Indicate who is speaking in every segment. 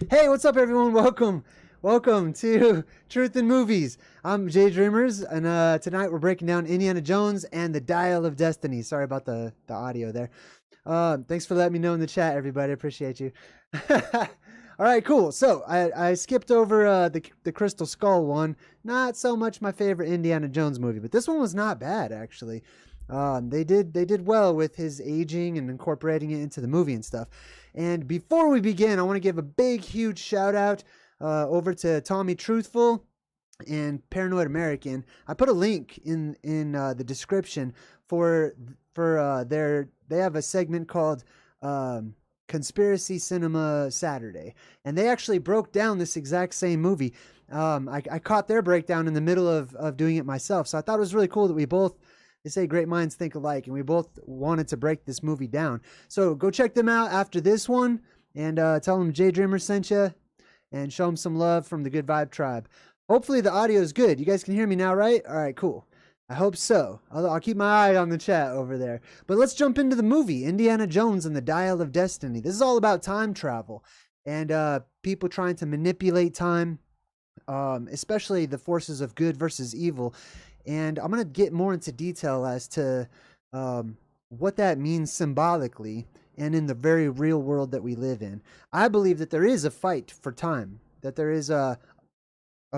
Speaker 1: Hey, what's up, everyone? Welcome to Truth in Movies. I'm JayDreamerZ, and tonight we're breaking down Indiana Jones and the Dial of Destiny. Sorry about the audio there. Thanks for letting me know in the chat, everybody. I appreciate you. All right, cool. So I skipped over the Crystal Skull one. Not so much my favorite Indiana Jones movie, but this one was not bad, actually. They did well with his aging and incorporating it into the movie and stuff. And before we begin, I want to give a big, huge shout out over to Tommy Truthful and Paranoid American. I put a link in the description for they have a segment called Conspiracy Cinema Saturday, and they actually broke down this exact same movie. I caught their breakdown in the middle of doing it myself, so I thought it was really cool that we both, they say great minds think alike, and we both wanted to break this movie down. So go check them out after this one, and tell them JayDreamerZ sent you, and show them some love from the Good Vibe Tribe. Hopefully the audio is good. You guys can hear me now, right? All right, cool. I hope so. I'll keep my eye on the chat over there. But let's jump into the movie, Indiana Jones and the Dial of Destiny. This is all about time travel and people trying to manipulate time, especially the forces of good versus evil. And I'm going to get more into detail as to what that means symbolically and in the very real world that we live in. I believe that there is a fight for time, that there is a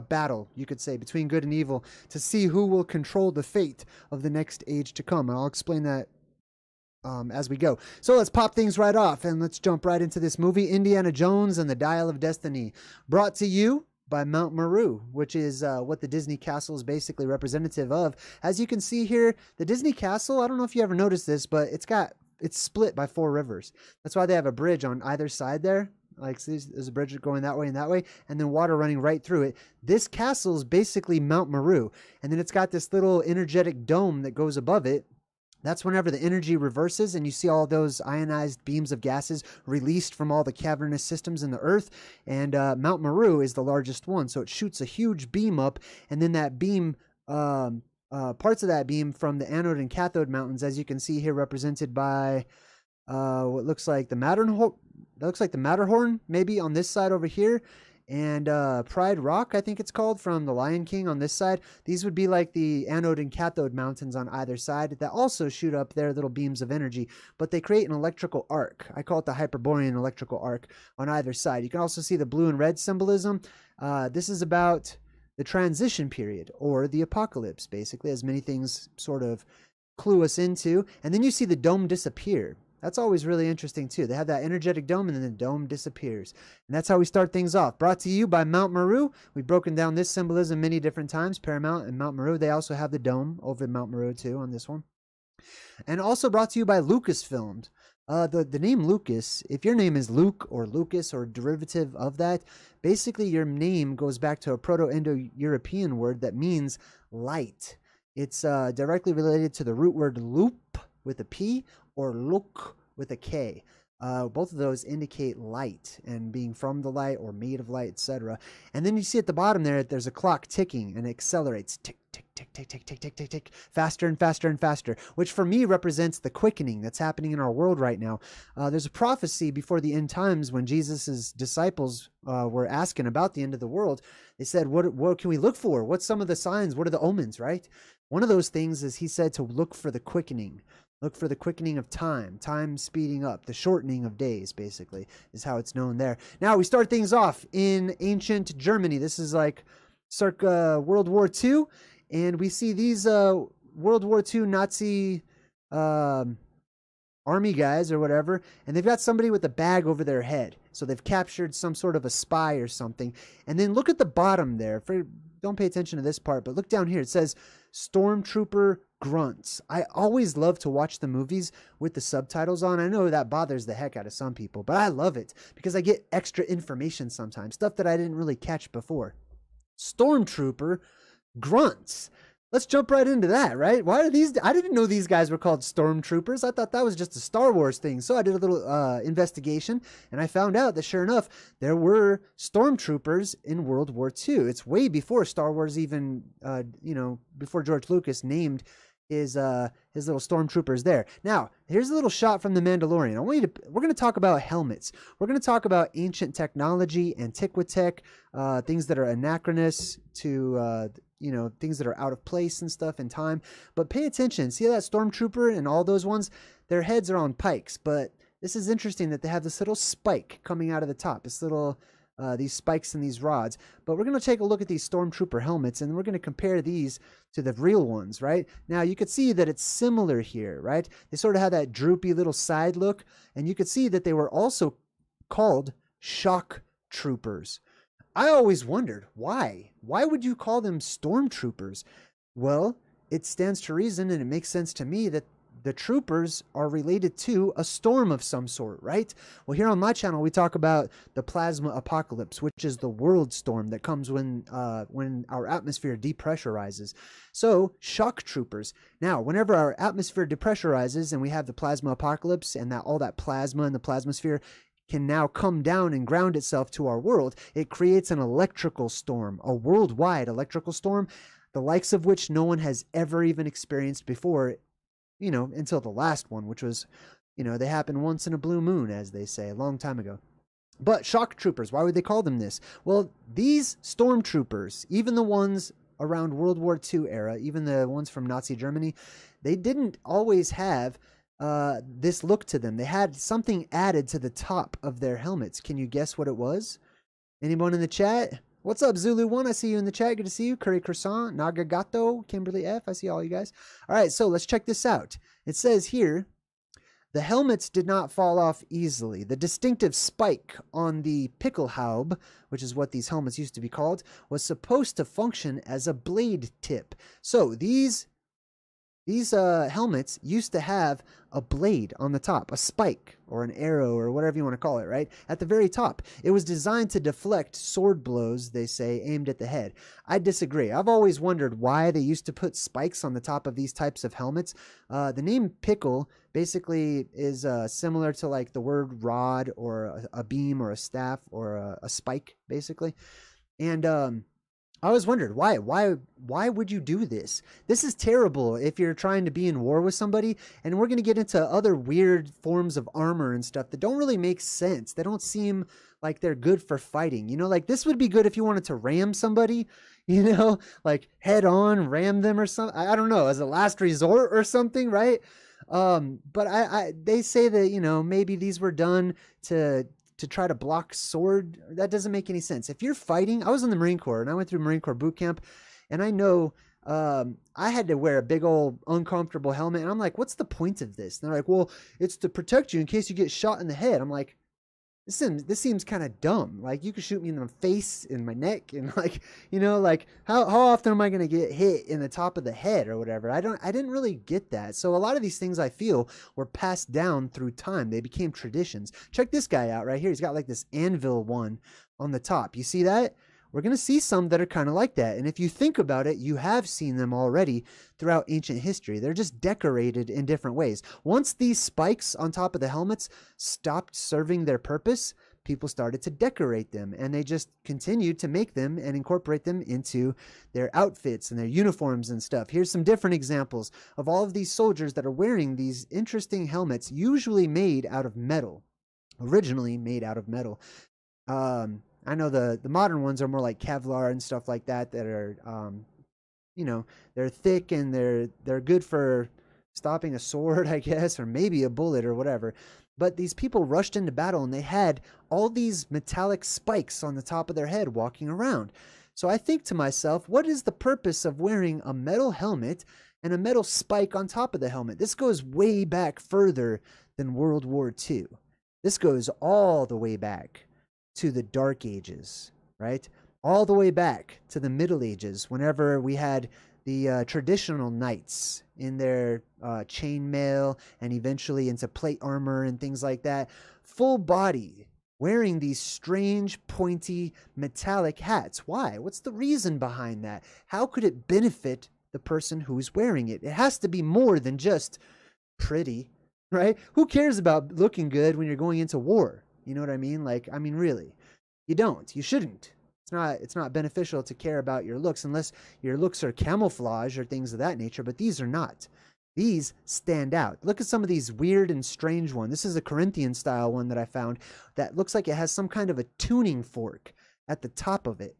Speaker 1: battle, you could say, between good and evil to see who will control the fate of the next age to come. And I'll explain that as we go. So let's pop things right off and let's jump right into this movie, Indiana Jones and the Dial of Destiny, brought to you by Mount Meru, which is what the Disney Castle is basically representative of. As you can see here, the Disney Castle, I don't know if you ever noticed this, but it's split by 4 rivers. That's why they have a bridge on either side there. Like, so there's a bridge going that way, and then water running right through it. This castle is basically Mount Meru, and then it's got this little energetic dome that goes above it. That's whenever the energy reverses and you see all those ionized beams of gases released from all the cavernous systems in the earth. And Mount Meru is the largest one. So it shoots a huge beam up, and then that beam, parts of that beam from the anode and cathode mountains, as you can see here represented by what looks like the Matterhorn. That looks like the Matterhorn, maybe on this side over here. And Pride Rock, I think it's called, from the Lion King on this side. These would be like the anode and cathode mountains on either side that also shoot up their little beams of energy, but they create an electrical arc. I call it the Hyperborean electrical arc on either side. You can also see the blue and red symbolism. This is about the transition period, or the apocalypse, basically, as many things sort of clue us into. And then you see the dome disappear. That's always really interesting, too. They have that energetic dome, and then the dome disappears. And that's how we start things off. Brought to you by Mount Meru. We've broken down this symbolism many different times, Paramount and Mount Meru. They also have the dome over Mount Meru, too, on this one. And also brought to you by Lucasfilm. The name Lucas, if your name is Luke or Lucas or derivative of that, basically your name goes back to a Proto-Indo-European word that means light. It's directly related to the root word loop with a P, or look with a K. Both of those indicate light and being from the light or made of light, etc. And then you see at the bottom there, there's a clock ticking, and it accelerates, tick, tick, tick, tick, tick, tick, tick, tick, tick, faster and faster and faster, which for me represents the quickening that's happening in our world right now. There's a prophecy before the end times when Jesus's disciples were asking about the end of the world. They said, what can we look for? What's some of the signs? What are the omens, right? One of those things is, he said, to look for the quickening. Look for the quickening of time speeding up, the shortening of days, basically, is how it's known there. Now, we start things off in ancient Germany. This is like circa World War II, and we see these World War II Nazi army guys or whatever, and they've got somebody with a bag over their head. So they've captured some sort of a spy or something. And then look at the bottom there. Don't pay attention to this part, but look down here. It says Stormtrooper grunts. I always love to watch the movies with the subtitles on. I know that bothers the heck out of some people, but I love it because I get extra information sometimes, stuff that I didn't really catch before. Stormtrooper grunts. Let's jump right into that, right? Why are these? I didn't know these guys were called stormtroopers. I thought that was just a Star Wars thing. So I did a little investigation, and I found out that sure enough, there were stormtroopers in World War II. It's way before Star Wars even, before George Lucas named his little stormtroopers there. Now, here's a little shot from The Mandalorian. We're going to talk about helmets. We're going to talk about ancient technology, antiquitech, things that are anachronous to, things that are out of place and stuff in time. But pay attention. See that stormtrooper and all those ones? Their heads are on pikes, but this is interesting that they have this little spike coming out of the top. This little, these spikes and these rods. But we're going to take a look at these stormtrooper helmets, and we're going to compare these to the real ones, right? Now, you could see that it's similar here, right? They sort of have that droopy little side look, and you could see that they were also called shock troopers. I always wondered, why? Why would you call them stormtroopers? Well, it stands to reason, and it makes sense to me that the troopers are related to a storm of some sort, right? Well, here on my channel, we talk about the plasma apocalypse, which is the world storm that comes when our atmosphere depressurizes. So, shock troopers. Now, whenever our atmosphere depressurizes and we have the plasma apocalypse and that all that plasma in the plasmasphere can now come down and ground itself to our world, it creates an electrical storm, a worldwide electrical storm, the likes of which no one has ever even experienced before, until the last one, which was, they happen once in a blue moon, as they say, a long time ago. But shock troopers, why would they call them this? Well, these stormtroopers, even the ones around World War II era, even the ones from Nazi Germany, they didn't always have this look to them. They had something added to the top of their helmets. Can you guess what it was? Anyone in the chat? What's up, Zulu1? I see you in the chat. Good to see you. Curry Croissant, Nagagato, Kimberly F. I see all you guys. All right, so let's check this out. It says here, the helmets did not fall off easily. The distinctive spike on the Pickelhaube, which is what these helmets used to be called, was supposed to function as a blade tip. So these helmets used to have a blade on the top, a spike or an arrow or whatever you want to call it, right? At the very top. It was designed to deflect sword blows, they say, aimed at the head. I disagree. I've always wondered why they used to put spikes on the top of these types of helmets. The name pickle basically is similar to like the word rod or a beam or a staff or a spike, basically. And I always wondered, why would you do this? This is terrible if you're trying to be in war with somebody, and we're going to get into other weird forms of armor and stuff that don't really make sense. They don't seem like they're good for fighting. Like this would be good if you wanted to ram somebody, like head on, ram them or something. I don't know, as a last resort or something, right? But they say that, maybe these were done to try to block sword. That doesn't make any sense. If you're fighting, I was in the Marine Corps and I went through Marine Corps boot camp, and I know I had to wear a big old uncomfortable helmet, and I'm like, what's the point of this? And they're like, well, it's to protect you in case you get shot in the head. I'm like, this seems kind of dumb. Like, you could shoot me in the face, in my neck, and like how often am I going to get hit in the top of the head or whatever? I didn't really get that. So a lot of these things I feel were passed down through time. They became traditions. Check this guy out right here. He's got like this anvil one on the top. You see that? We're going to see some that are kind of like that. And if you think about it, you have seen them already throughout ancient history. They're just decorated in different ways. Once these spikes on top of the helmets stopped serving their purpose, people started to decorate them, and they just continued to make them and incorporate them into their outfits and their uniforms and stuff. Here's some different examples of all of these soldiers that are wearing these interesting helmets, usually made out of metal, originally made out of metal. I know the modern ones are more like Kevlar and stuff like that are, they're thick and they're good for stopping a sword, I guess, or maybe a bullet or whatever. But these people rushed into battle and they had all these metallic spikes on the top of their head walking around. So I think to myself, what is the purpose of wearing a metal helmet and a metal spike on top of the helmet? This goes way back further than World War II. This goes all the way back to the Dark Ages, right? All the way back to the Middle Ages, whenever we had the traditional knights in their chainmail and eventually into plate armor and things like that, full body, wearing these strange, pointy, metallic hats. Why? What's the reason behind that? How could it benefit the person who's wearing it? It has to be more than just pretty, right? Who cares about looking good when you're going into war? You know what I mean? Really, you don't. You shouldn't. It's not beneficial to care about your looks unless your looks are camouflage or things of that nature, but these are not. These stand out. Look at some of these weird and strange ones. This is a Corinthian style one that I found that looks like it has some kind of a tuning fork at the top of it.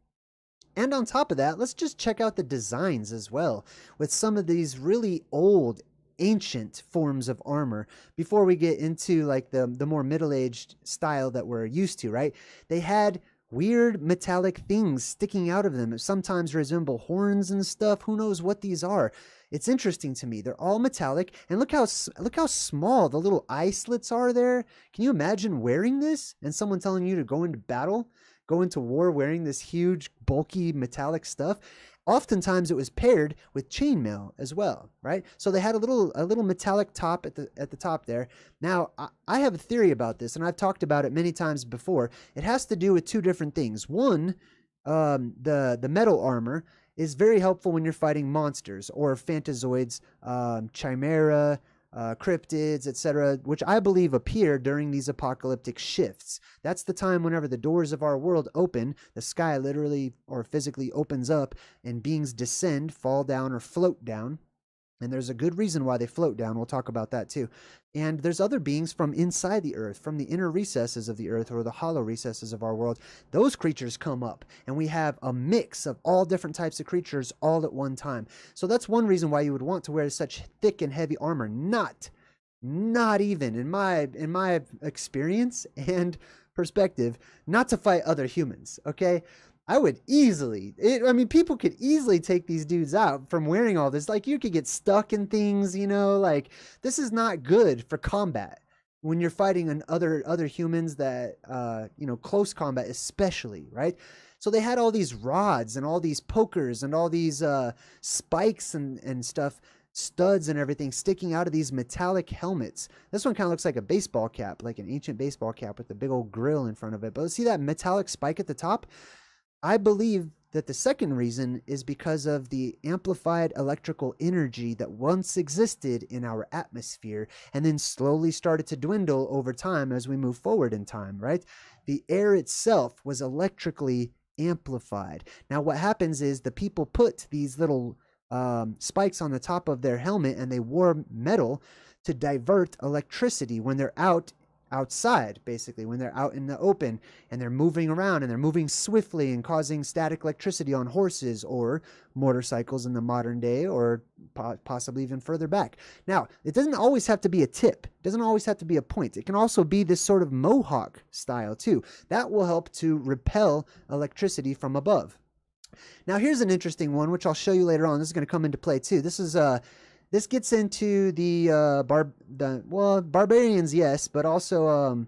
Speaker 1: And on top of that, let's just check out the designs as well with some of these really old, ancient forms of armor before we get into like the more middle-aged style that we're used to, right? They had weird metallic things sticking out of them. It sometimes resemble horns and stuff. Who knows what these are? It's interesting to me. They're all metallic, and look how small the little eye slits are there. Can you imagine wearing this and someone telling you to go into battle, go into war wearing this huge, bulky, metallic stuff? Oftentimes it was paired with chainmail as well, right? So they had a little metallic top at the top there. Now, I have a theory about this, and I've talked about it many times before. It has to do with two different things. One, the metal armor is very helpful when you're fighting monsters or Fantazoids, chimera, cryptids, etc., which I believe appear during these apocalyptic shifts. That's the time whenever the doors of our world open, the sky literally or physically opens up, and beings descend, fall down, or float down. And there's a good reason why they float down. We'll talk about that too. And there's other beings from inside the earth, from the inner recesses of the earth or the hollow recesses of our world. Those creatures come up, and we have a mix of all different types of creatures all at one time. So that's one reason why you would want to wear such thick and heavy armor. Not even in my experience and perspective, not to fight other humans, okay? I would easily, people could easily take these dudes out from wearing all this. Like, you could get stuck in things, like, this is not good for combat when you're fighting other humans that, close combat especially, right? So they had all these rods and all these pokers and all these spikes and stuff, studs and everything sticking out of these metallic helmets. This one kind of looks like a baseball cap, like an ancient baseball cap with a big old grill in front of it. But see that metallic spike at the top? I believe that the second reason is because of the amplified electrical energy that once existed in our atmosphere and then slowly started to dwindle over time as we move forward in time, right? The air itself was electrically amplified. Now what happens is the people put these little spikes on the top of their helmet, and they wore metal to divert electricity when they're outside, basically, when they're out in the open and they're moving around and they're moving swiftly and causing static electricity on horses or motorcycles in the modern day, or possibly even further back. Now, it doesn't always have to be a tip. It doesn't always have to be a point. It can also be this sort of mohawk style too. That will help to repel electricity from above. Now, here's an interesting one, which I'll show you later on. This is going to come into play too. This gets into the barbarians, yes, but also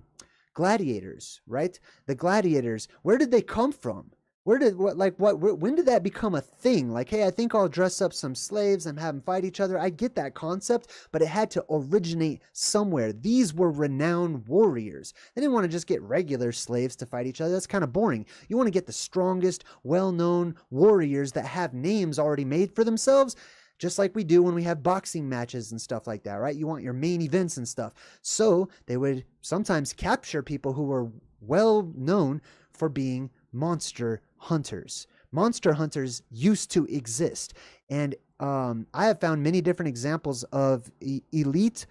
Speaker 1: gladiators, right? The gladiators. Where did they come from? When did that become a thing? Like, hey, I think I'll dress up some slaves and have them fight each other. I get that concept, but it had to originate somewhere. These were renowned warriors. They didn't want to just get regular slaves to fight each other. That's kind of boring. You want to get the strongest, well-known warriors that have names already made for themselves, just like we do when we have boxing matches and stuff like that, right? You want your main events and stuff. So they would sometimes capture people who were well known for being monster hunters. Monster hunters used to exist. And I have found many different examples of elite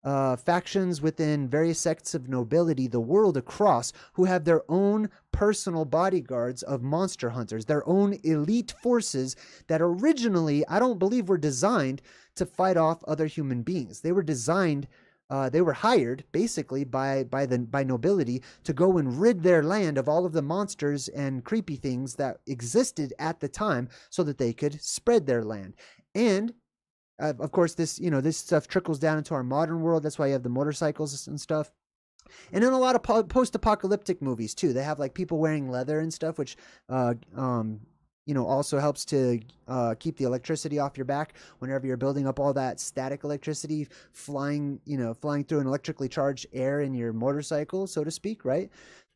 Speaker 1: factions within various sects of nobility the world across who have their own personal bodyguards of monster hunters, their own elite forces that originally I don't believe were designed to fight off other human beings. They were designed, they were hired basically by nobility to go and rid their land of all of the monsters and creepy things that existed at the time so that they could spread their land. And of course, this stuff trickles down into our modern world. That's why you have the motorcycles and stuff. And in a lot of post-apocalyptic movies too, they have like people wearing leather and stuff, which also helps to keep the electricity off your back whenever you're building up all that static electricity flying through an electrically charged air in your motorcycle, so to speak, right?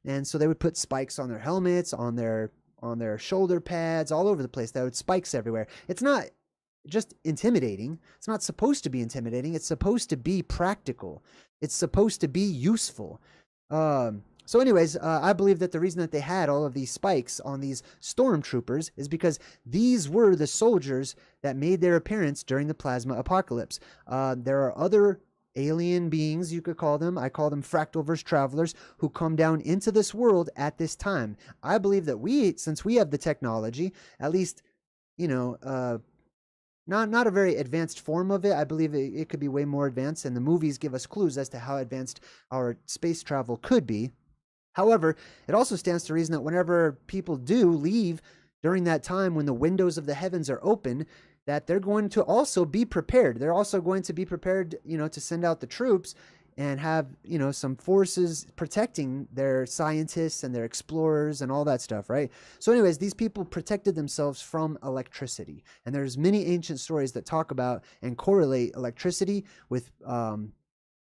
Speaker 1: And so they would put spikes on their helmets, on their shoulder pads, all over the place. There would spikes everywhere. It's not just intimidating. It's not supposed to be intimidating. It's supposed to be practical. It's supposed to be useful. So anyways, I believe that the reason that they had all of these spikes on these stormtroopers is because these were the soldiers that made their appearance during the plasma apocalypse. There are other alien beings, you could call them. I call them fractalverse travelers who come down into this world at this time. I believe that since we have the technology, at least, you know, not a very advanced form of it. I believe it could be way more advanced, and the movies give us clues as to how advanced our space travel could be. However, it also stands to reason that whenever people do leave during that time when the windows of the heavens are open, that they're going to also be prepared. They're also going to be prepared, you know, to send out the troops and have, you know, some forces protecting their scientists and their explorers and all that stuff, right? So anyways, these people protected themselves from electricity. And there's many ancient stories that talk about and correlate electricity with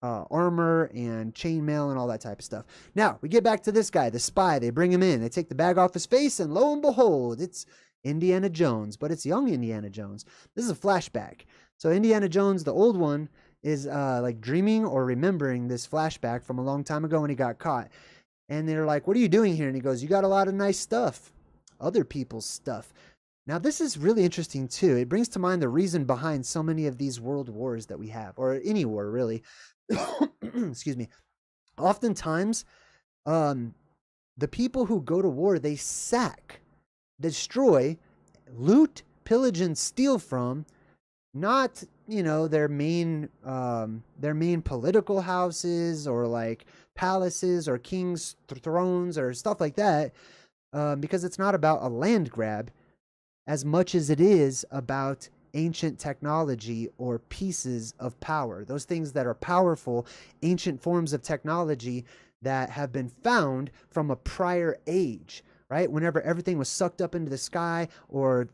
Speaker 1: armor and chainmail and all that type of stuff. Now, we get back to this guy, the spy. They bring him in. They take the bag off his face, and lo and behold, it's Indiana Jones, but it's young Indiana Jones. This is a flashback. So Indiana Jones, the old one, is like dreaming or remembering this flashback from a long time ago when he got caught. And they're like, what are you doing here? And he goes, you got a lot of nice stuff. Other people's stuff. Now, this is really interesting, too. It brings to mind the reason behind so many of these world wars that we have, or any war, really. Excuse me. Oftentimes, the people who go to war, they sack, destroy, loot, pillage, and steal from, not, you know, their main political houses or like palaces or kings' thrones or stuff like that, because it's not about a land grab as much as it is about ancient technology or pieces of power. Those things that are powerful, ancient forms of technology that have been found from a prior age, right? Whenever everything was sucked up into the sky or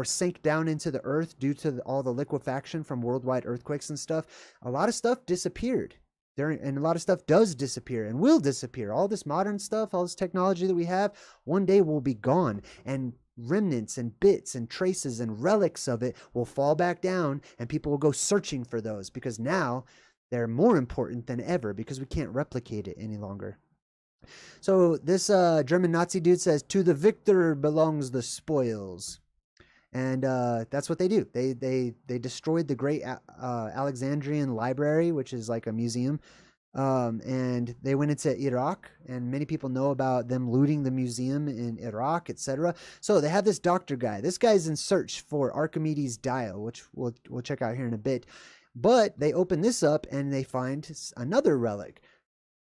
Speaker 1: sank down into the earth due to all the liquefaction from worldwide earthquakes and stuff, a lot of stuff disappeared. And a lot of stuff does disappear and will disappear. All this modern stuff, all this technology that we have, one day will be gone. And remnants and bits and traces and relics of it will fall back down, and people will go searching for those because now they're more important than ever because we can't replicate it any longer. So this German Nazi dude says, to the victor belongs the spoils. And that's what they do. They destroyed the great Alexandrian library, which is like a museum. And they went into Iraq, and many people know about them looting the museum in Iraq, etc. So they have this doctor guy. This guy's in search for Archimedes' dial, which we'll check out here in a bit. But they open this up and they find another relic,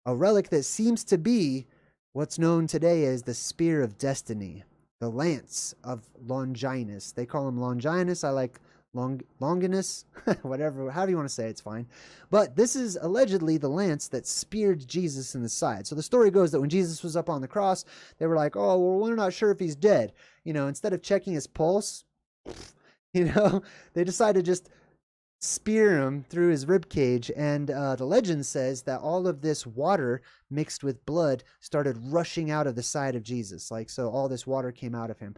Speaker 1: a relic that seems to be what's known today as the Spear of Destiny, the Lance of Longinus. They call him Longinus. I like Longinus, whatever, however you want to say it, it's fine. But this is allegedly the lance that speared Jesus in the side. So the story goes that when Jesus was up on the cross, they were like, oh, well, we're not sure if he's dead. You know, instead of checking his pulse, you know, they decided to just spear him through his rib cage. And the legend says that all of this water mixed with blood started rushing out of the side of Jesus. Like, so all this water came out of him.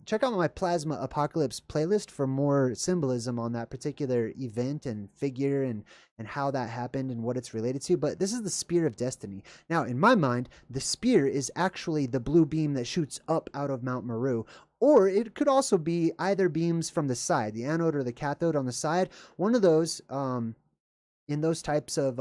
Speaker 1: Check out my Plasma Apocalypse playlist for more symbolism on that particular event and figure and how that happened and what it's related to. But this is the Spear of Destiny. Now, in my mind, the spear is actually the blue beam that shoots up out of Mount Meru. Or it could also be either beams from the side, the anode or the cathode on the side. One of those, in those types of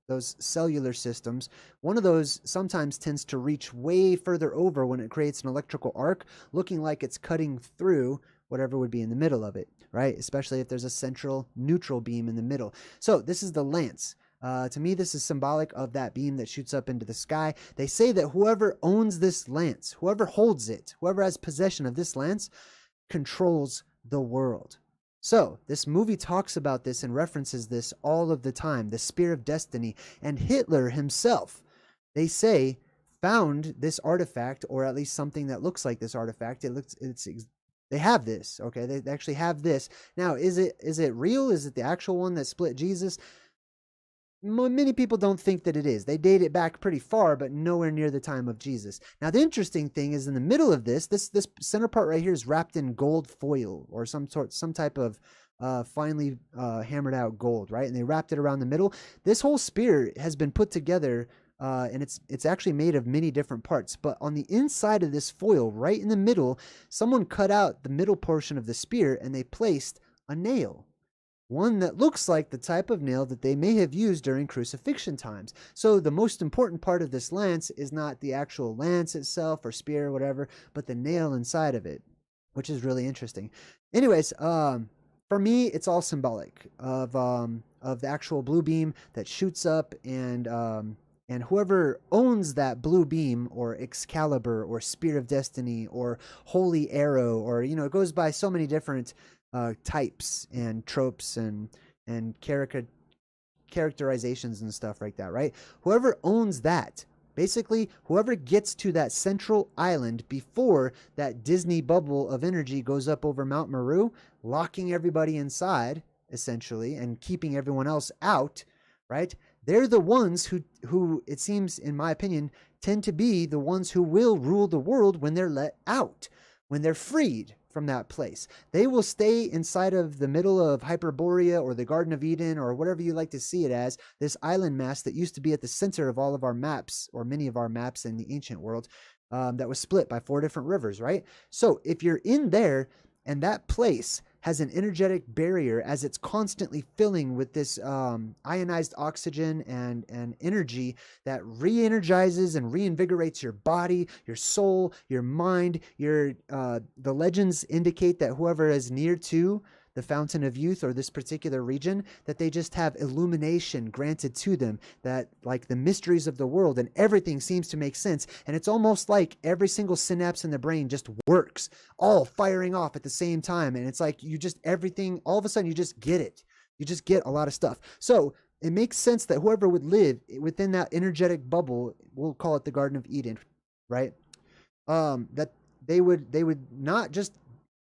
Speaker 1: those cellular systems, one of those sometimes tends to reach way further over when it creates an electrical arc, looking like it's cutting through whatever would be in the middle of it, right? Especially if there's a central neutral beam in the middle. So this is the lance. To me, this is symbolic of that beam that shoots up into the sky. They say that whoever owns this lance, whoever holds it, whoever has possession of this lance, controls the world. So this movie talks about this and references this all of the time, the Spear of Destiny. And Hitler himself, they say, found this artifact, or at least something that looks like this artifact. They have this, okay? They actually have this. Now, is it real? Is it the actual one that split Jesus? Many people don't think that it is. They date it back pretty far, but nowhere near the time of Jesus. Now, the interesting thing is in the middle of this center part right here is wrapped in gold foil or some type of finely hammered out gold, right? And they wrapped it around the middle. This whole spear has been put together and it's actually made of many different parts. But on the inside of this foil, right in the middle, someone cut out the middle portion of the spear and they placed a nail. One that looks like the type of nail that they may have used during crucifixion times. So the most important part of this lance is not the actual lance itself or spear or whatever, but the nail inside of it, which is really interesting. Anyways, for me, it's all symbolic of the actual blue beam that shoots up, and whoever owns that blue beam, or Excalibur, or Spear of Destiny, or Holy Arrow, or it goes by so many different types and tropes and characterizations and stuff like that, right? Whoever owns that, basically, whoever gets to that central island before that Disney bubble of energy goes up over Mount Meru, locking everybody inside, essentially, and keeping everyone else out, right? They're the ones who, it seems, in my opinion, tend to be the ones who will rule the world when they're let out, when they're freed from that place. They will stay inside of the middle of Hyperborea or the Garden of Eden, or whatever you like to see it as, this island mass that used to be at the center of all of our maps, or many of our maps in the ancient world, that was split by 4 different rivers, right? So if you're in there and that place has an energetic barrier as it's constantly filling with this ionized oxygen and energy that re-energizes and reinvigorates your body, your soul, your mind. The legends indicate that whoever is near to the fountain of youth or this particular region, that they just have illumination granted to them, that like the mysteries of the world and everything seems to make sense. And it's almost like every single synapse in the brain just works, all firing off at the same time. And it's like everything, all of a sudden you just get it. You just get a lot of stuff. So it makes sense that whoever would live within that energetic bubble, we'll call it the Garden of Eden, right? That they would not just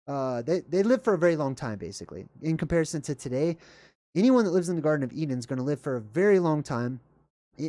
Speaker 1: they live for a very long time, basically. In comparison to today, anyone that lives in the Garden of Eden is going to live for a very long time.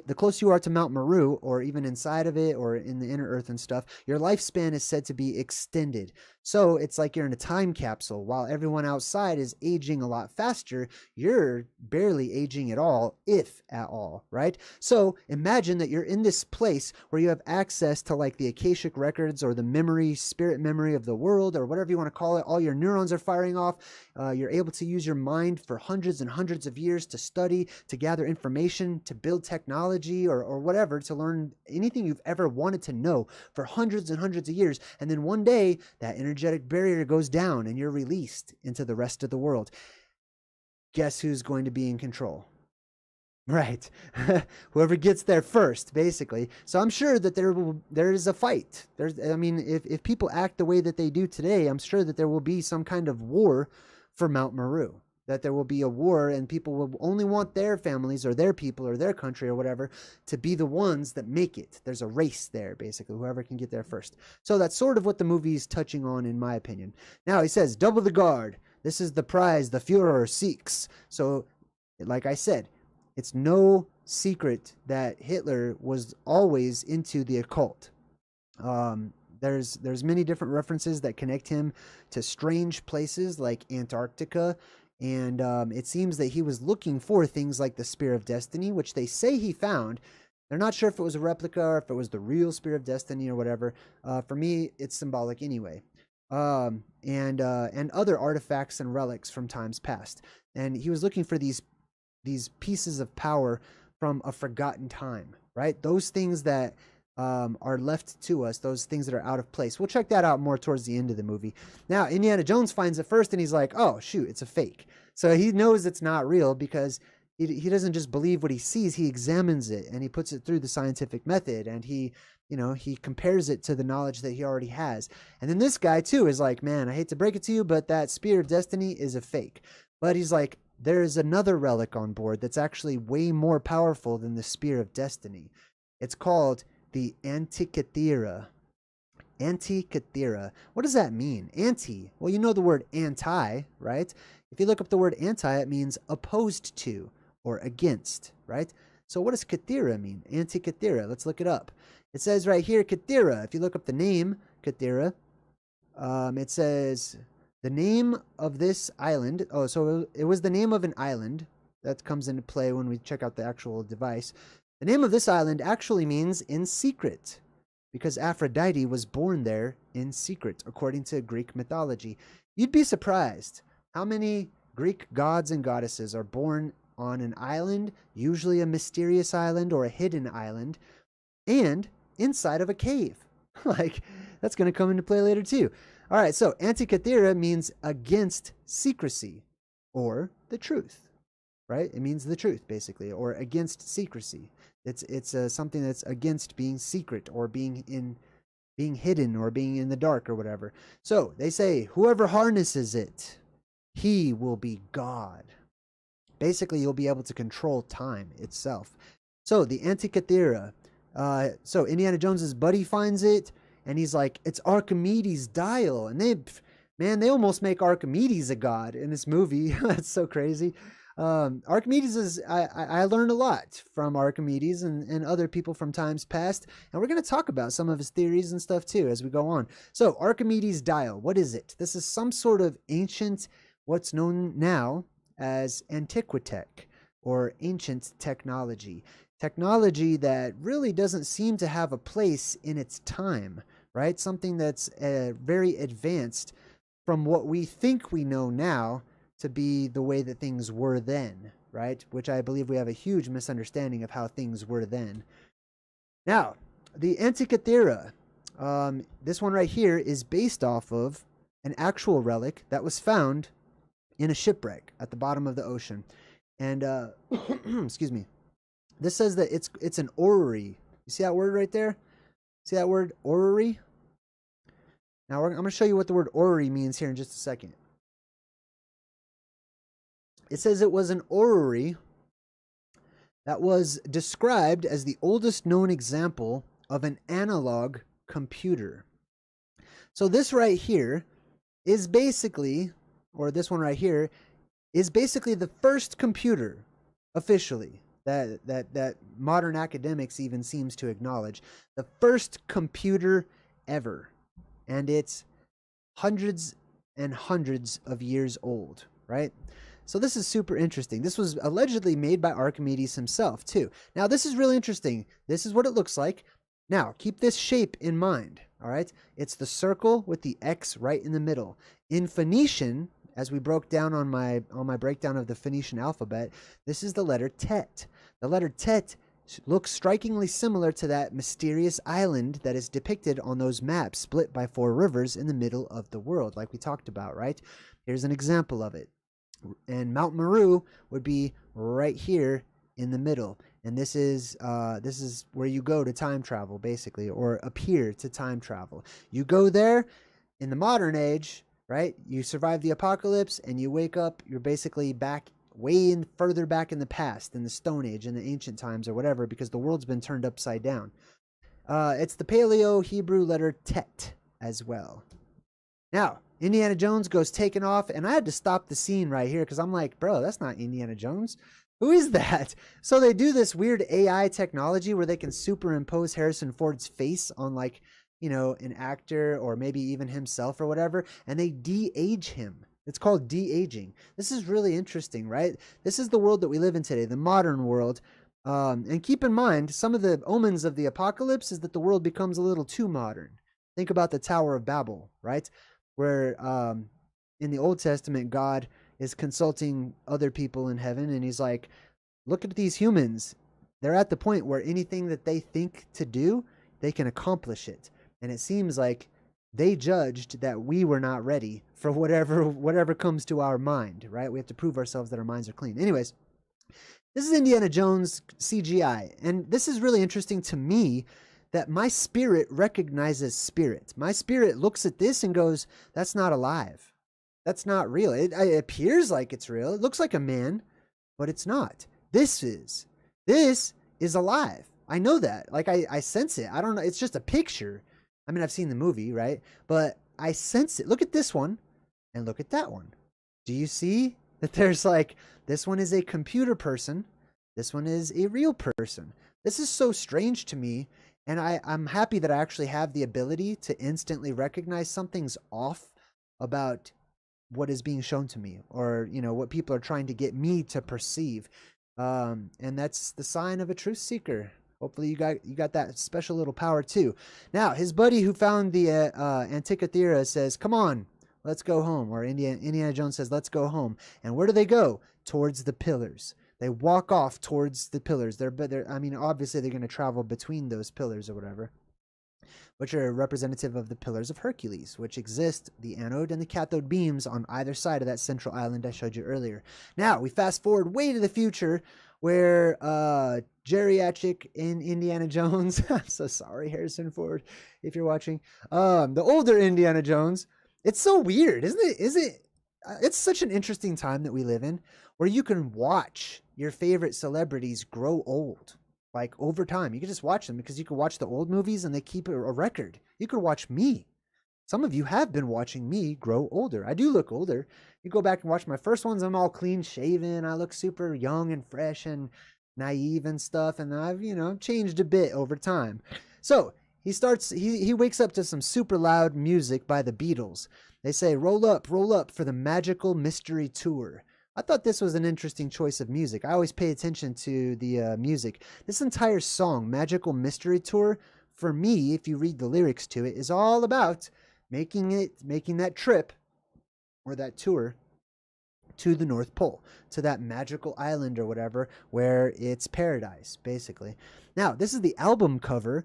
Speaker 1: The closer you are to Mount Meru, or even inside of it, or in the inner earth and stuff, your lifespan is said to be extended. So it's like you're in a time capsule. While everyone outside is aging a lot faster, you're barely aging at all, if at all, right? So imagine that you're in this place where you have access to like the Akashic records, or the memory, spirit memory of the world, or whatever you want to call it. All your neurons are firing off. You're able to use your mind for hundreds and hundreds of years to study, to gather information, to build technology, or whatever, to learn anything you've ever wanted to know for hundreds and hundreds of years. And then one day that energetic barrier goes down and you're released into the rest of the world. Guess who's going to be in control? Right. Whoever gets there first, basically. So I'm sure that there is a fight. If people act the way that they do today, I'm sure that there will be some kind of war for Mount Meru. That there will be a war, and people will only want their families or their people or their country or whatever to be the ones that make it. There's a race there, basically, whoever can get there first. So that's sort of what the movie is touching on, in my opinion. Now, he says, double the guard. This is the prize the Führer seeks. So, like I said, it's no secret that Hitler was always into the occult. There's many different references that connect him to strange places like Antarctica. And it seems that he was looking for things like the Spear of Destiny, which they say he found. They're not sure if it was a replica or if it was the real Spear of Destiny or whatever. For me, it's symbolic anyway. And other artifacts and relics from times past. And he was looking for these pieces of power from a forgotten time, right? Those things that are left to us, those things that are out of place. We'll check that out more towards the end of the movie. Now, Indiana Jones finds it first and he's like, oh, shoot, it's a fake. So he knows it's not real because he doesn't just believe what he sees, he examines it and he puts it through the scientific method, and he compares it to the knowledge that he already has. And then this guy too is like, man, I hate to break it to you, but that Spear of Destiny is a fake. But he's like, there is another relic on board that's actually way more powerful than the Spear of Destiny. It's called the Antikythera. Antikythera. What does that mean? Anti. Well, you know the word anti, right? If you look up the word anti, it means opposed to or against, right? So what does Kythera mean? Antikythera. Let's look it up. It says right here, Kythera. If you look up the name, Kythera, it says the name of this island. Oh, so it was the name of an island. That comes into play when we check out the actual device. The name of this island actually means in secret, because Aphrodite was born there in secret, according to Greek mythology. You'd be surprised how many Greek gods and goddesses are born on an island, usually a mysterious island or a hidden island, and inside of a cave. Like, that's going to come into play later too. All right, so Antikythera means against secrecy or the truth, right? It means the truth, basically, or against secrecy. It's something that's against being secret or being hidden or being in the dark or whatever. So they say whoever harnesses it, he will be God. Basically, you'll be able to control time itself. So the Antikythera. So Indiana Jones's buddy finds it, and he's like, "It's Archimedes' dial." And they almost make Archimedes a god in this movie. That's so crazy. Archimedes is, I learned a lot from Archimedes and other people from times past, and we're going to talk about some of his theories and stuff too as we go on. So Archimedes' dial, what is it? This is some sort of ancient, what's known now as antiquitech or ancient technology. Technology that really doesn't seem to have a place in its time, right? Something that's very advanced from what we think we know now to be the way that things were then, right? Which I believe we have a huge misunderstanding of how things were then. Now, the Antikythera, this one right here is based off of an actual relic that was found in a shipwreck at the bottom of the ocean. And, excuse me. This says that it's an orrery. You see that word right there? See that word, orrery? Now, I'm going to show you what the word orrery means here in just a second. It says it was an orrery that was described as the oldest known example of an analog computer. So this right here is basically, or this one right here, is basically the first computer, officially, that modern academics even seems to acknowledge. The first computer ever. And it's hundreds and hundreds of years old, right? So this is super interesting. This was allegedly made by Archimedes himself, too. Now, this is really interesting. This is what it looks like. Now, keep this shape in mind, all right? It's the circle with the X right in the middle. In Phoenician, as we broke down on my breakdown of the Phoenician alphabet, this is the letter Tet. The letter Tet looks strikingly similar to that mysterious island that is depicted on those maps split by 4 rivers in the middle of the world, like we talked about, right? Here's an example of it. And Mount Meru would be right here in the middle. And this is where you go to time travel, basically, or appear to time travel. You go there in the modern age, right? You survive the apocalypse and you wake up, you're basically back further back in the past, in the Stone Age, in the ancient times or whatever, because the world's been turned upside down. It's the Paleo Hebrew letter Tet as well. Now, Indiana Jones goes taking off, and I had to stop the scene right here because I'm like, bro, that's not Indiana Jones. Who is that? So they do this weird AI technology where they can superimpose Harrison Ford's face on, like, you know, an actor or maybe even himself or whatever, and they de-age him. It's called de-aging. This is really interesting, right? This is the world that we live in today, the modern world. And keep in mind, some of the omens of the apocalypse is that the world becomes a little too modern. Think about the Tower of Babel, right? Where in the Old Testament, God is consulting other people in heaven, and he's like, look at these humans. They're at the point where anything that they think to do, they can accomplish it. And it seems like they judged that we were not ready for whatever comes to our mind, right? We have to prove ourselves that our minds are clean. Anyways, this is Indiana Jones CGI, and this is really interesting to me that my spirit recognizes spirit. My spirit looks at this and goes, that's not alive. That's not real. It appears like it's real. It looks like a man, but it's not. This is alive. I know that. Like, I sense it. I don't know. It's just a picture. I mean, I've seen the movie, right? But I sense it. Look at this one and look at that one. Do you see that there's like, this one is a computer person. This one is a real person. This is so strange to me. And I'm happy that I actually have the ability to instantly recognize something's off about what is being shown to me, or, you know, what people are trying to get me to perceive. And that's the sign of a truth seeker. Hopefully you got that special little power too. Now his buddy who found the Antikythera says, "Come on, let's go home." Or Indiana Jones says, "Let's go home." And where do they go? Towards the pillars. They walk off towards the pillars. I mean, obviously they're going to travel between those pillars or whatever, which are representative of the pillars of Hercules, which exist the anode and the cathode beams on either side of that central island I showed you earlier. Now we fast forward way to the future, where geriatric in Indiana Jones. I'm so sorry, Harrison Ford, if you're watching. The older Indiana Jones. It's so weird, isn't it? It's such an interesting time that we live in, where you can watch your favorite celebrities grow old, like over time. You can just watch them because you can watch the old movies and they keep a record. You could watch me. Some of you have been watching me grow older. I do look older. You go back and watch my first ones, I'm all clean shaven. I look super young and fresh and naive and stuff. And I've, changed a bit over time. So he wakes up to some super loud music by the Beatles. They say, roll up for the magical mystery tour. I thought this was an interesting choice of music. I always pay attention to the music. This entire song, Magical Mystery Tour, for me, if you read the lyrics to it, is all about making that trip or that tour to the North Pole, to that magical island or whatever, where it's paradise, basically. Now, this is the album cover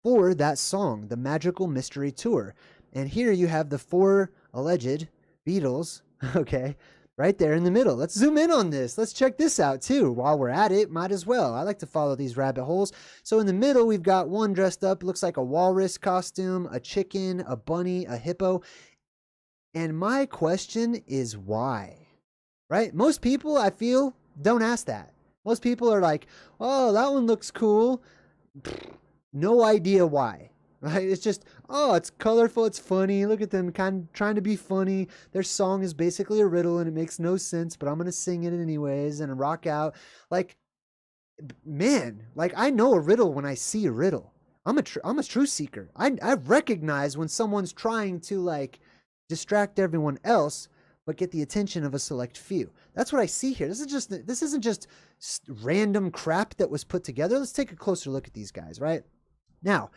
Speaker 1: for that song, the Magical Mystery Tour. And here you have the 4 alleged Beatles, okay, right there in the middle. Let's zoom in on this. Let's check this out too. While we're at it, might as well. I like to follow these rabbit holes. So in the middle, we've got one dressed up, looks like a walrus costume, a chicken, a bunny, a hippo. And my question is why? Right? Most people, I feel, don't ask that. Most people are like, oh, that one looks cool. No idea why. Right? It's just, oh, it's colorful, it's funny. Look at them kind of trying to be funny. Their song is basically a riddle and it makes no sense, but I'm going to sing it anyways and rock out. Like, man, like I know a riddle when I see a riddle. I'm a truth seeker. I recognize when someone's trying to like distract everyone else but get the attention of a select few. That's what I see here. This isn't just random crap that was put together. Let's take a closer look at these guys, right? Now,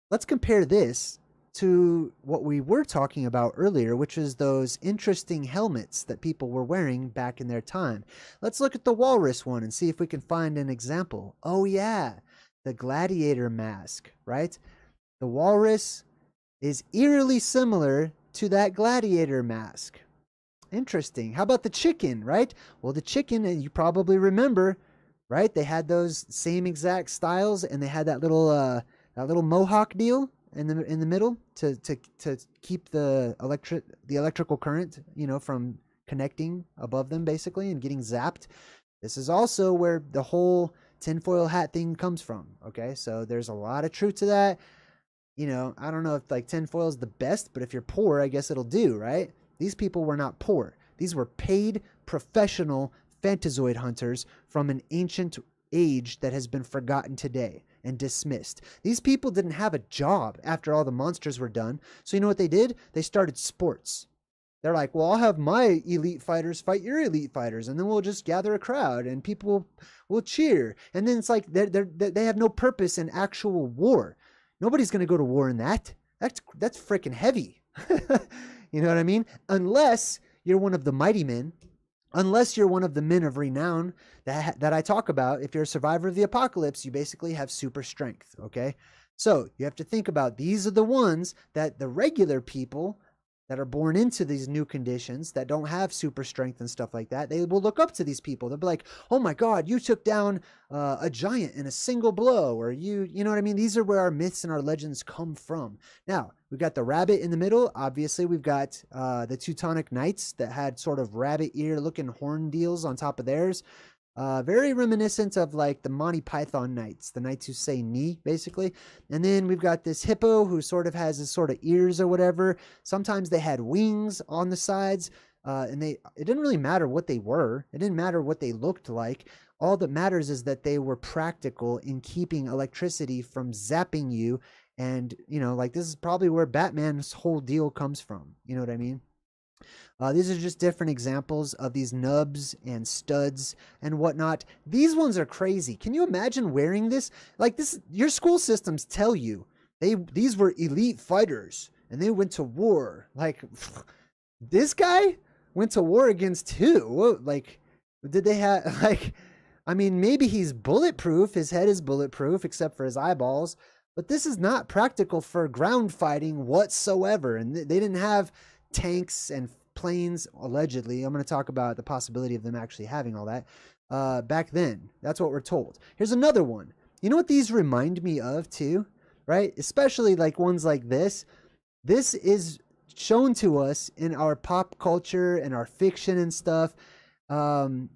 Speaker 1: let's compare this to what we were talking about earlier, which is those interesting helmets that people were wearing back in their time. Let's look at the walrus one and see if we can find an example. Oh yeah, the gladiator mask, right? The walrus is eerily similar to that gladiator mask. Interesting. How about the chicken, right? Well, the chicken, and you probably remember, right? They had those same exact styles, and they had that little mohawk deal in the middle to keep the electrical current, from connecting above them basically and getting zapped. This is also where the whole tinfoil hat thing comes from. Okay, so there's a lot of truth to that. I don't know if like tinfoil is the best, but if you're poor, I guess it'll do, right? These people were not poor. These were paid professional Fantazoid hunters from an ancient age that has been forgotten today and dismissed. These people didn't have a job after all the monsters were done. So you know what they did? They started sports. They're like, well, I'll have my elite fighters fight your elite fighters, and then we'll just gather a crowd and people will cheer. And then it's like they have no purpose in actual war. Nobody's going to go to war in that. That's freaking heavy. You know what I mean? Unless you're one of the mighty men, unless you're one of the men of renown that I talk about. If you're a survivor of the apocalypse, you basically have super strength, okay? So you have to think about, these are the ones that the regular people that are born into these new conditions that don't have super strength and stuff like that, they will look up to these people. They'll be like, oh my God, you took down a giant in a single blow, or you know what I mean? These are where our myths and our legends come from. Now, we've got the rabbit in the middle. Obviously, we've got the Teutonic Knights that had sort of rabbit ear looking horn deals on top of theirs. Very reminiscent of like the Monty Python Knights, the Knights who say knee, basically. And then we've got this hippo who sort of has his sort of ears or whatever. Sometimes they had wings on the sides, and it didn't really matter what they were. It didn't matter what they looked like. All that matters is that they were practical in keeping electricity from zapping you. And, like this is probably where Batman's whole deal comes from. You know what I mean? These are just different examples of these nubs and studs and whatnot. These ones are crazy. Can you imagine wearing this? Like this, your school systems tell you these were elite fighters and they went to war. Like this guy went to war against who? What, like, did they have like? I mean, maybe he's bulletproof. His head is bulletproof except for his eyeballs. But this is not practical for ground fighting whatsoever. And they didn't have tanks and planes, allegedly. I'm going to talk about the possibility of them actually having all that back then. That's what we're told. Here's another one. You know what these remind me of too, right? Especially like ones like this. This is shown to us in our pop culture and our fiction and stuff,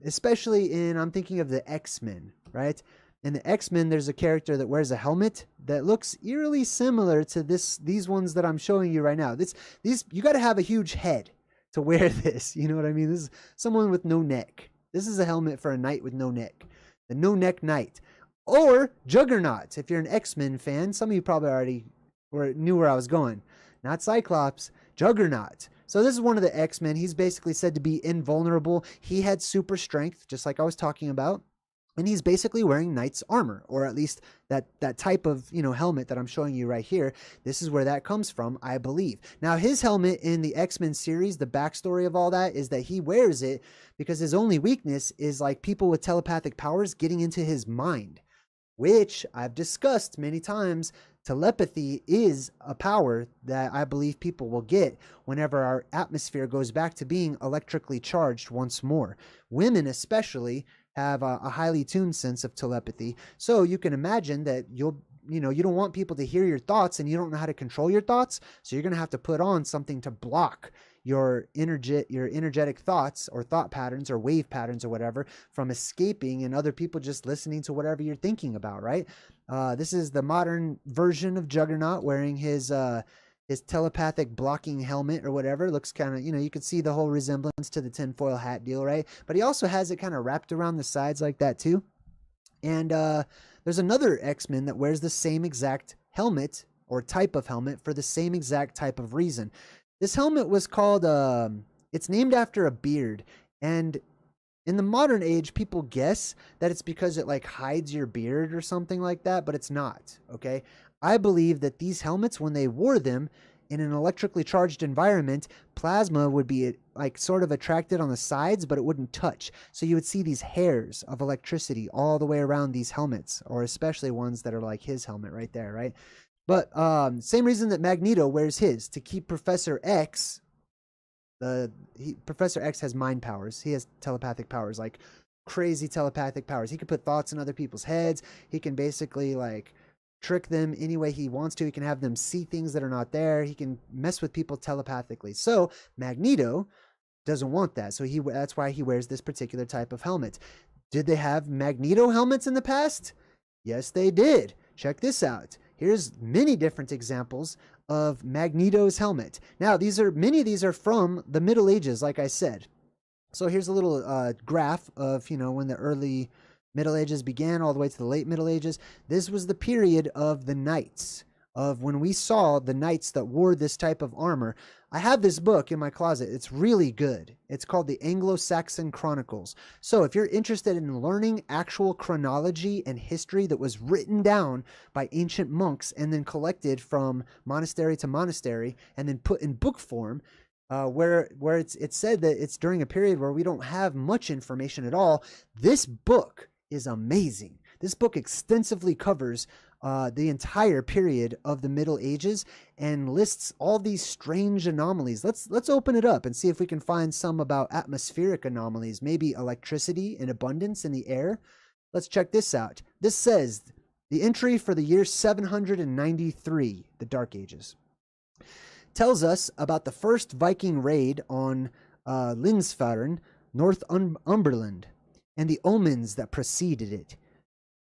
Speaker 1: especially in, I'm thinking of the X-Men, right? In the X-Men, there's a character that wears a helmet that looks eerily similar to these ones that I'm showing you right now. These you got to have a huge head to wear this. You know what I mean? This is someone with no neck. This is a helmet for a knight with no neck. The no-neck knight. Or Juggernaut, if you're an X-Men fan. Some of you probably already knew where I was going. Not Cyclops, Juggernaut. So this is one of the X-Men. He's basically said to be invulnerable. He had super strength, just like I was talking about. And he's basically wearing knight's armor, or at least that type of, helmet that I'm showing you right here. This is where that comes from, I believe. Now, his helmet in the X-Men series, the backstory of all that is that he wears it because his only weakness is like people with telepathic powers getting into his mind, which I've discussed many times. Telepathy is a power that I believe people will get whenever our atmosphere goes back to being electrically charged once more. Women especially have a highly tuned sense of telepathy. So you can imagine that you don't want people to hear your thoughts and you don't know how to control your thoughts. So you're going to have to put on something to block your energetic thoughts or thought patterns or wave patterns or whatever from escaping and other people just listening to whatever you're thinking about, right? This is the modern version of Juggernaut wearing his telepathic blocking helmet or whatever. Looks kind of, you could see the whole resemblance to the tinfoil hat deal, right? But he also has it kind of wrapped around the sides like that too. And there's another X-Men that wears the same exact helmet or type of helmet for the same exact type of reason. This helmet was called, it's named after a beard. And in the modern age, people guess that it's because it like hides your beard or something like that, but it's not, okay? I believe that these helmets, when they wore them in an electrically charged environment, plasma would be like sort of attracted on the sides, but it wouldn't touch. So you would see these hairs of electricity all the way around these helmets, or especially ones that are like his helmet right there, right? But same reason that Magneto wears his, to keep Professor X. Professor X has mind powers. He has telepathic powers, like crazy telepathic powers. He can put thoughts in other people's heads. He can basically like trick them any way he wants to. He can have them see things that are not there. He can mess with people telepathically. So Magneto doesn't want that. So that's why he wears this particular type of helmet. Did they have Magneto helmets in the past? Yes, they did. Check this out. Here's many different examples of Magneto's helmet. Now, many of these are from the Middle Ages, like I said. So here's a little graph of, when the early Middle Ages began all the way to the late Middle Ages. This was the period of the knights, of when we saw the knights that wore this type of armor. I have this book in my closet. It's really good. It's called the Anglo-Saxon Chronicles. So if you're interested in learning actual chronology and history that was written down by ancient monks and then collected from monastery to monastery and then put in book form, where it's said that it's during a period where we don't have much information at all, this book is amazing. This book extensively covers the entire period of the Middle Ages and lists all these strange anomalies. Let's open it up and see if we can find some about atmospheric anomalies, maybe electricity in abundance in the air. Let's check this out. This says the entry for the year 793, the Dark Ages, tells us about the first Viking raid on Linsfaren, Northumberland, and the omens that preceded it.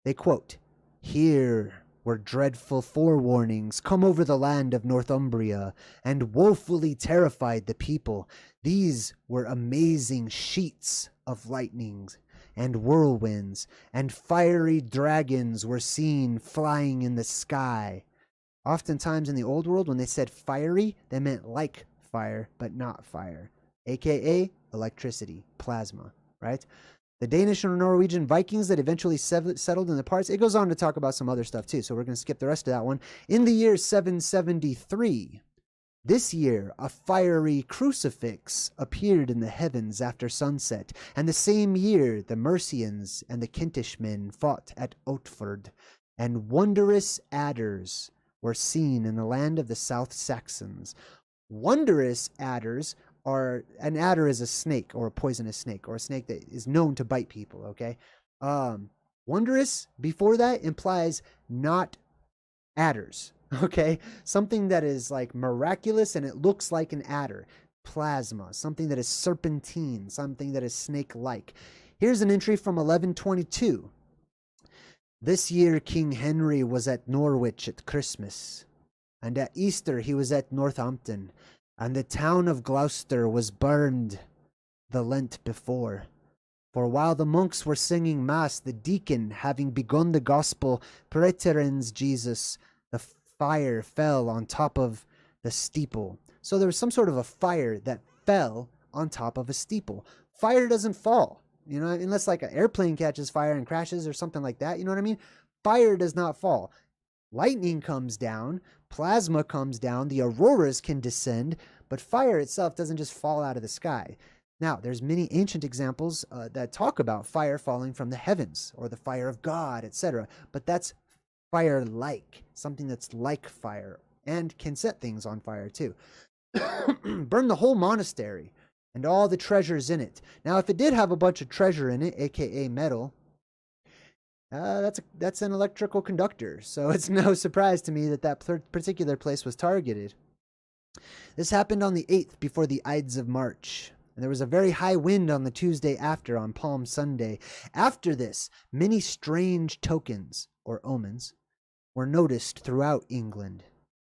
Speaker 1: They quote, "Here were dreadful forewarnings come over the land of Northumbria, and woefully terrified the people. These were amazing sheets of lightnings and whirlwinds, and fiery dragons were seen flying in the sky." Oftentimes in the old world, when they said fiery, they meant like fire, but not fire. aka electricity, plasma, right? The Danish and Norwegian Vikings that eventually settled in the parts. It goes on to talk about some other stuff too, so we're going to skip the rest of that one. In the year 773, this year, a fiery crucifix appeared in the heavens after sunset, and the same year the Mercians and the Kentish men fought at Otford, and wondrous adders were seen in the land of the South Saxons. Wondrous adders are, an adder is a snake or a poisonous snake or a snake that is known to bite people, okay? Wondrous, before that, implies not adders, okay? Something that is like miraculous and it looks like an adder. Plasma, something that is serpentine, something that is snake-like. Here's an entry from 1122. This year King Henry was at Norwich at Christmas, and at Easter he was at Northampton, and the town of Gloucester was burned the Lent before. For while the monks were singing mass, the deacon, having begun the gospel, Praeterens Jesus, the fire fell on top of the steeple. So there was some sort of a fire that fell on top of a steeple. Fire doesn't fall, you know, unless like an airplane catches fire and crashes or something like that, you know what I mean? Fire does not fall. Lightning comes down, plasma comes down, the auroras can descend, but fire itself doesn't just fall out of the sky. Now, there's many ancient examples that talk about fire falling from the heavens, or the fire of God, etc. But that's fire-like, something that's like fire, and can set things on fire too. Burn the whole monastery, and all the treasures in it. Now, if it did have a bunch of treasure in it, aka metal, that's an electrical conductor, so it's no surprise to me that that particular place was targeted. This happened on the 8th before the Ides of March, and there was a very high wind on the Tuesday after, on Palm Sunday. After this, many strange tokens, or omens, were noticed throughout England,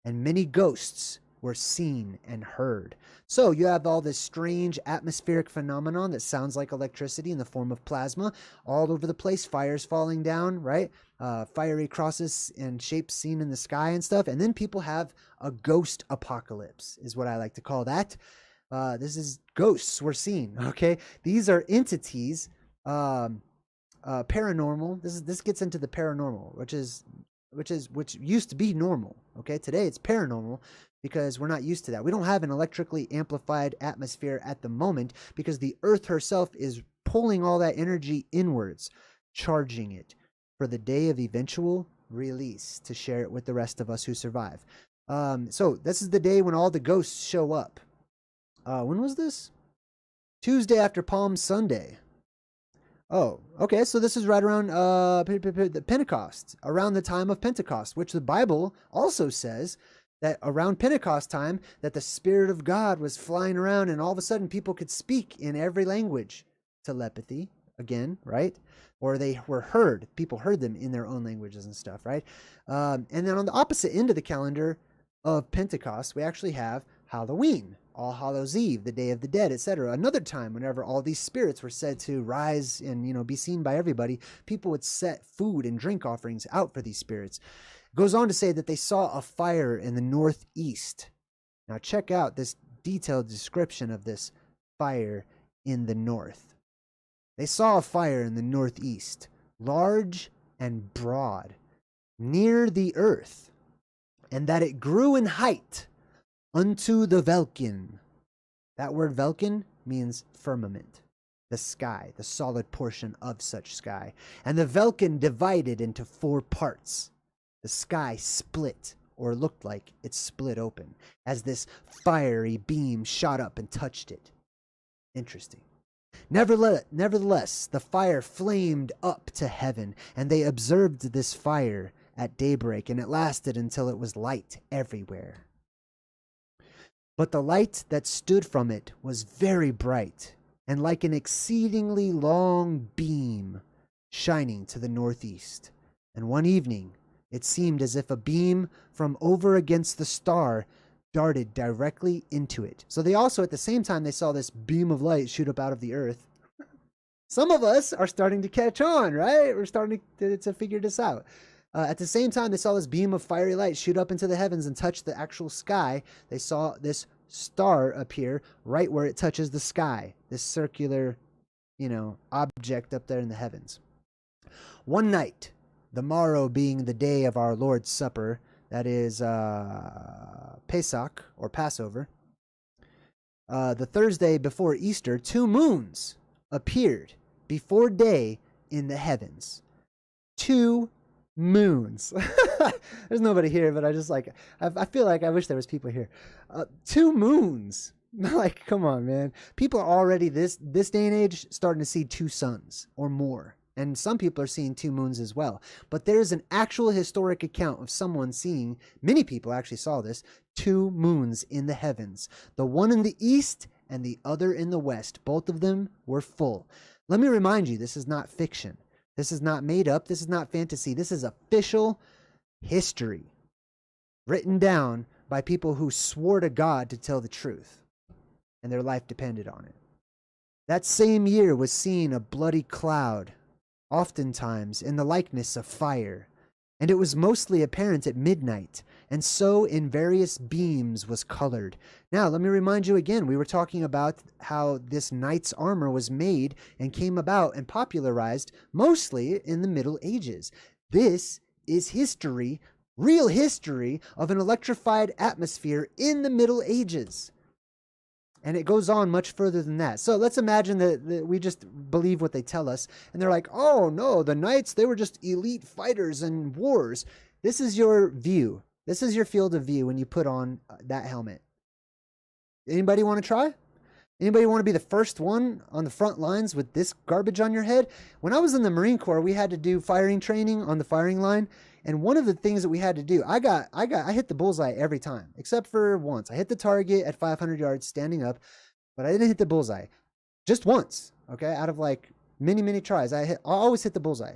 Speaker 1: and many ghosts were seen and heard. So you have all this strange atmospheric phenomenon that sounds like electricity in the form of plasma all over the place, fires falling down, right? Fiery crosses and shapes seen in the sky and stuff. And then people have a ghost apocalypse, is what I like to call that. This is ghosts were seen, okay? These are entities, paranormal. This gets into the paranormal, which used to be normal, okay? Today it's paranormal, because we're not used to that. We don't have an electrically amplified atmosphere at the moment because the Earth herself is pulling all that energy inwards, charging it for the day of eventual release to share it with the rest of us who survive. So this is the day when all the ghosts show up. When was this? Tuesday after Palm Sunday. Oh, okay, so this is right around the Pentecost, around the time of Pentecost, which the Bible also says that around Pentecost time, that the Spirit of God was flying around and all of a sudden people could speak in every language. Telepathy, again, right? Or they were heard. People heard them in their own languages and stuff, right? And then on the opposite end of the calendar of Pentecost, we actually have Halloween, All Hallows Eve, the Day of the Dead, etc. Another time whenever all these spirits were said to rise and, you know, be seen by everybody, people would set food and drink offerings out for these spirits. Goes on to say that they saw a fire in the northeast. Now check out this detailed description of this fire in the north. They saw a fire in the northeast, large and broad, near the earth, and that it grew in height unto the Velkin. That word Velkin means firmament, the sky, the solid portion of such sky. And the Velkin divided into 4 parts. The sky split, or looked like it split open, as this fiery beam shot up and touched it. Interesting. Nevertheless, the fire flamed up to heaven, and they observed this fire at daybreak, and it lasted until it was light everywhere. But the light that stood from it was very bright, and like an exceedingly long beam shining to the northeast. And one evening, it seemed as if a beam from over against the star darted directly into it. So they also, at the same time, they saw this beam of light shoot up out of the earth. Some of us are starting to catch on, right? We're starting to figure this out. At the same time, they saw this beam of fiery light shoot up into the heavens and touch the actual sky. They saw this star appear right where it touches the sky, this circular, object up there in the heavens. One night, the morrow being the day of our Lord's Supper, that is Pesach or Passover, the Thursday before Easter, 2 moons appeared before day in the heavens. 2 moons. There's nobody here, but I feel like I wish there was people here. 2 moons. Like, come on, man. People are already this day and age starting to see 2 suns or more. And some people are seeing 2 moons as well. But there's an actual historic account of someone seeing, many people actually saw this, 2 moons in the heavens. The one in the east and the other in the west. Both of them were full. Let me remind you, this is not fiction. This is not made up. This is not fantasy. This is official history written down by people who swore to God to tell the truth, and their life depended on it. That same year was seen a bloody cloud, oftentimes in the likeness of fire, and it was mostly apparent at midnight, and so in various beams was colored. Now, let me remind you again, we were talking about how this knight's armor was made and came about and popularized mostly in the Middle Ages. This is history, real history of an electrified atmosphere in the Middle Ages. And it goes on much further than that. So let's imagine that we just believe what they tell us. And they're like, oh no, the knights, they were just elite fighters in wars. This is your view. This is your field of view when you put on that helmet. Anybody want to try? Anybody want to be the first one on the front lines with this garbage on your head? When I was in the Marine Corps, we had to do firing training on the firing line. And one of the things that we had to do, I hit the bullseye every time, except for once. I hit the target at 500 yards standing up, but I didn't hit the bullseye. Just once, okay? Out of like many, many tries, I always hit the bullseye.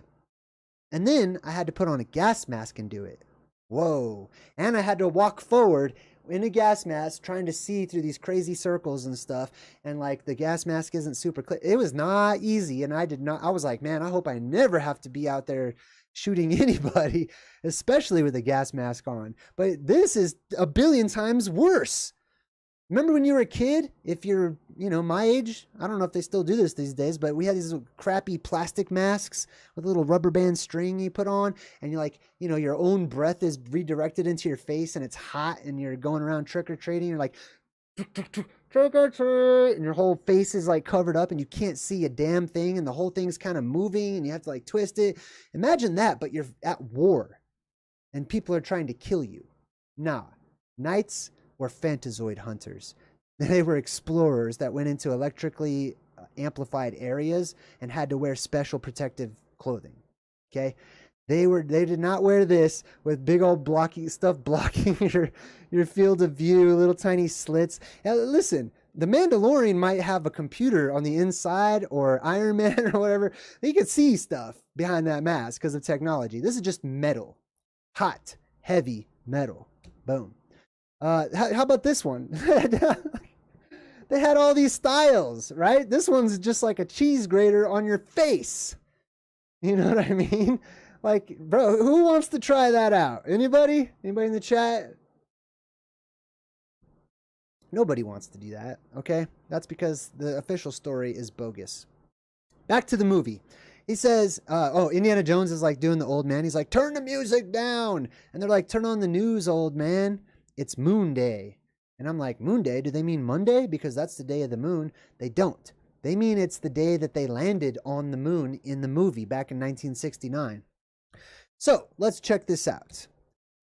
Speaker 1: And then I had to put on a gas mask and do it. Whoa. And I had to walk forward in a gas mask trying to see through these crazy circles and stuff. And like the gas mask isn't super clear. It was not easy. And I was like, man, I hope I never have to be out there shooting anybody, especially with a gas mask on. But this is a billion times worse. Remember when you were a kid, if you're, my age, I don't know if they still do this these days, but we had these crappy plastic masks with a little rubber band string you put on, and you're like, your own breath is redirected into your face and it's hot and you're going around trick-or-treating. You're like, trick or treat, and your whole face is like covered up and you can't see a damn thing and the whole thing's kind of moving and you have to like twist it. Imagine that, but you're at war and people are trying to kill you. Nah, knights were Fantazoid hunters. They were explorers that went into electrically amplified areas and had to wear special protective clothing. Okay? They did not wear this with big old blocking your field of view, little tiny slits. Now, listen, the Mandalorian might have a computer on the inside, or Iron Man or whatever. He could see stuff behind that mask because of technology. This is just metal. Hot, heavy metal. Boom. How about this one? They had all these styles, right? This one's just like a cheese grater on your face. You know what I mean? Like, bro, who wants to try that out? Anybody? Anybody in the chat? Nobody wants to do that, okay? That's because the official story is bogus. Back to the movie. He says, Indiana Jones is like doing the old man. He's like, turn the music down. And they're like, turn on the news, old man. It's Moon Day. And I'm like, Moon Day? Do they mean Monday? Because that's the day of the moon. They don't. They mean it's the day that they landed on the moon in the movie back in 1969. So let's check this out.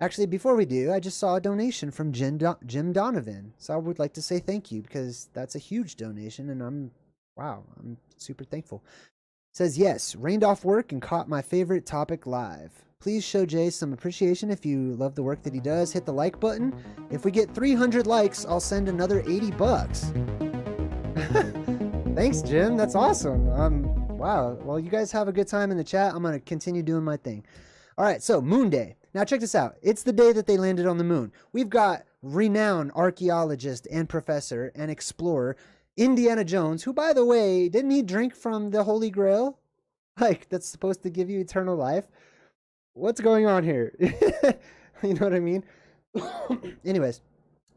Speaker 1: Actually, before we do, I just saw a donation from Jim Donovan. So I would like to say thank you because that's a huge donation and I'm super thankful. It says, yes, rained off work and caught my favorite topic live. Please show Jay some appreciation if you love the work that he does. Hit the like button. If we get 300 likes, I'll send another $80. Thanks, Jim. That's awesome. Wow. Well, you guys have a good time in the chat. I'm going to continue doing my thing. All right, so Moon Day. Now check this out. It's the day that they landed on the moon. We've got renowned archaeologist and professor and explorer Indiana Jones, who, by the way, didn't he drink from the Holy Grail? Like, that's supposed to give you eternal life? What's going on here? You know what I mean? Anyways,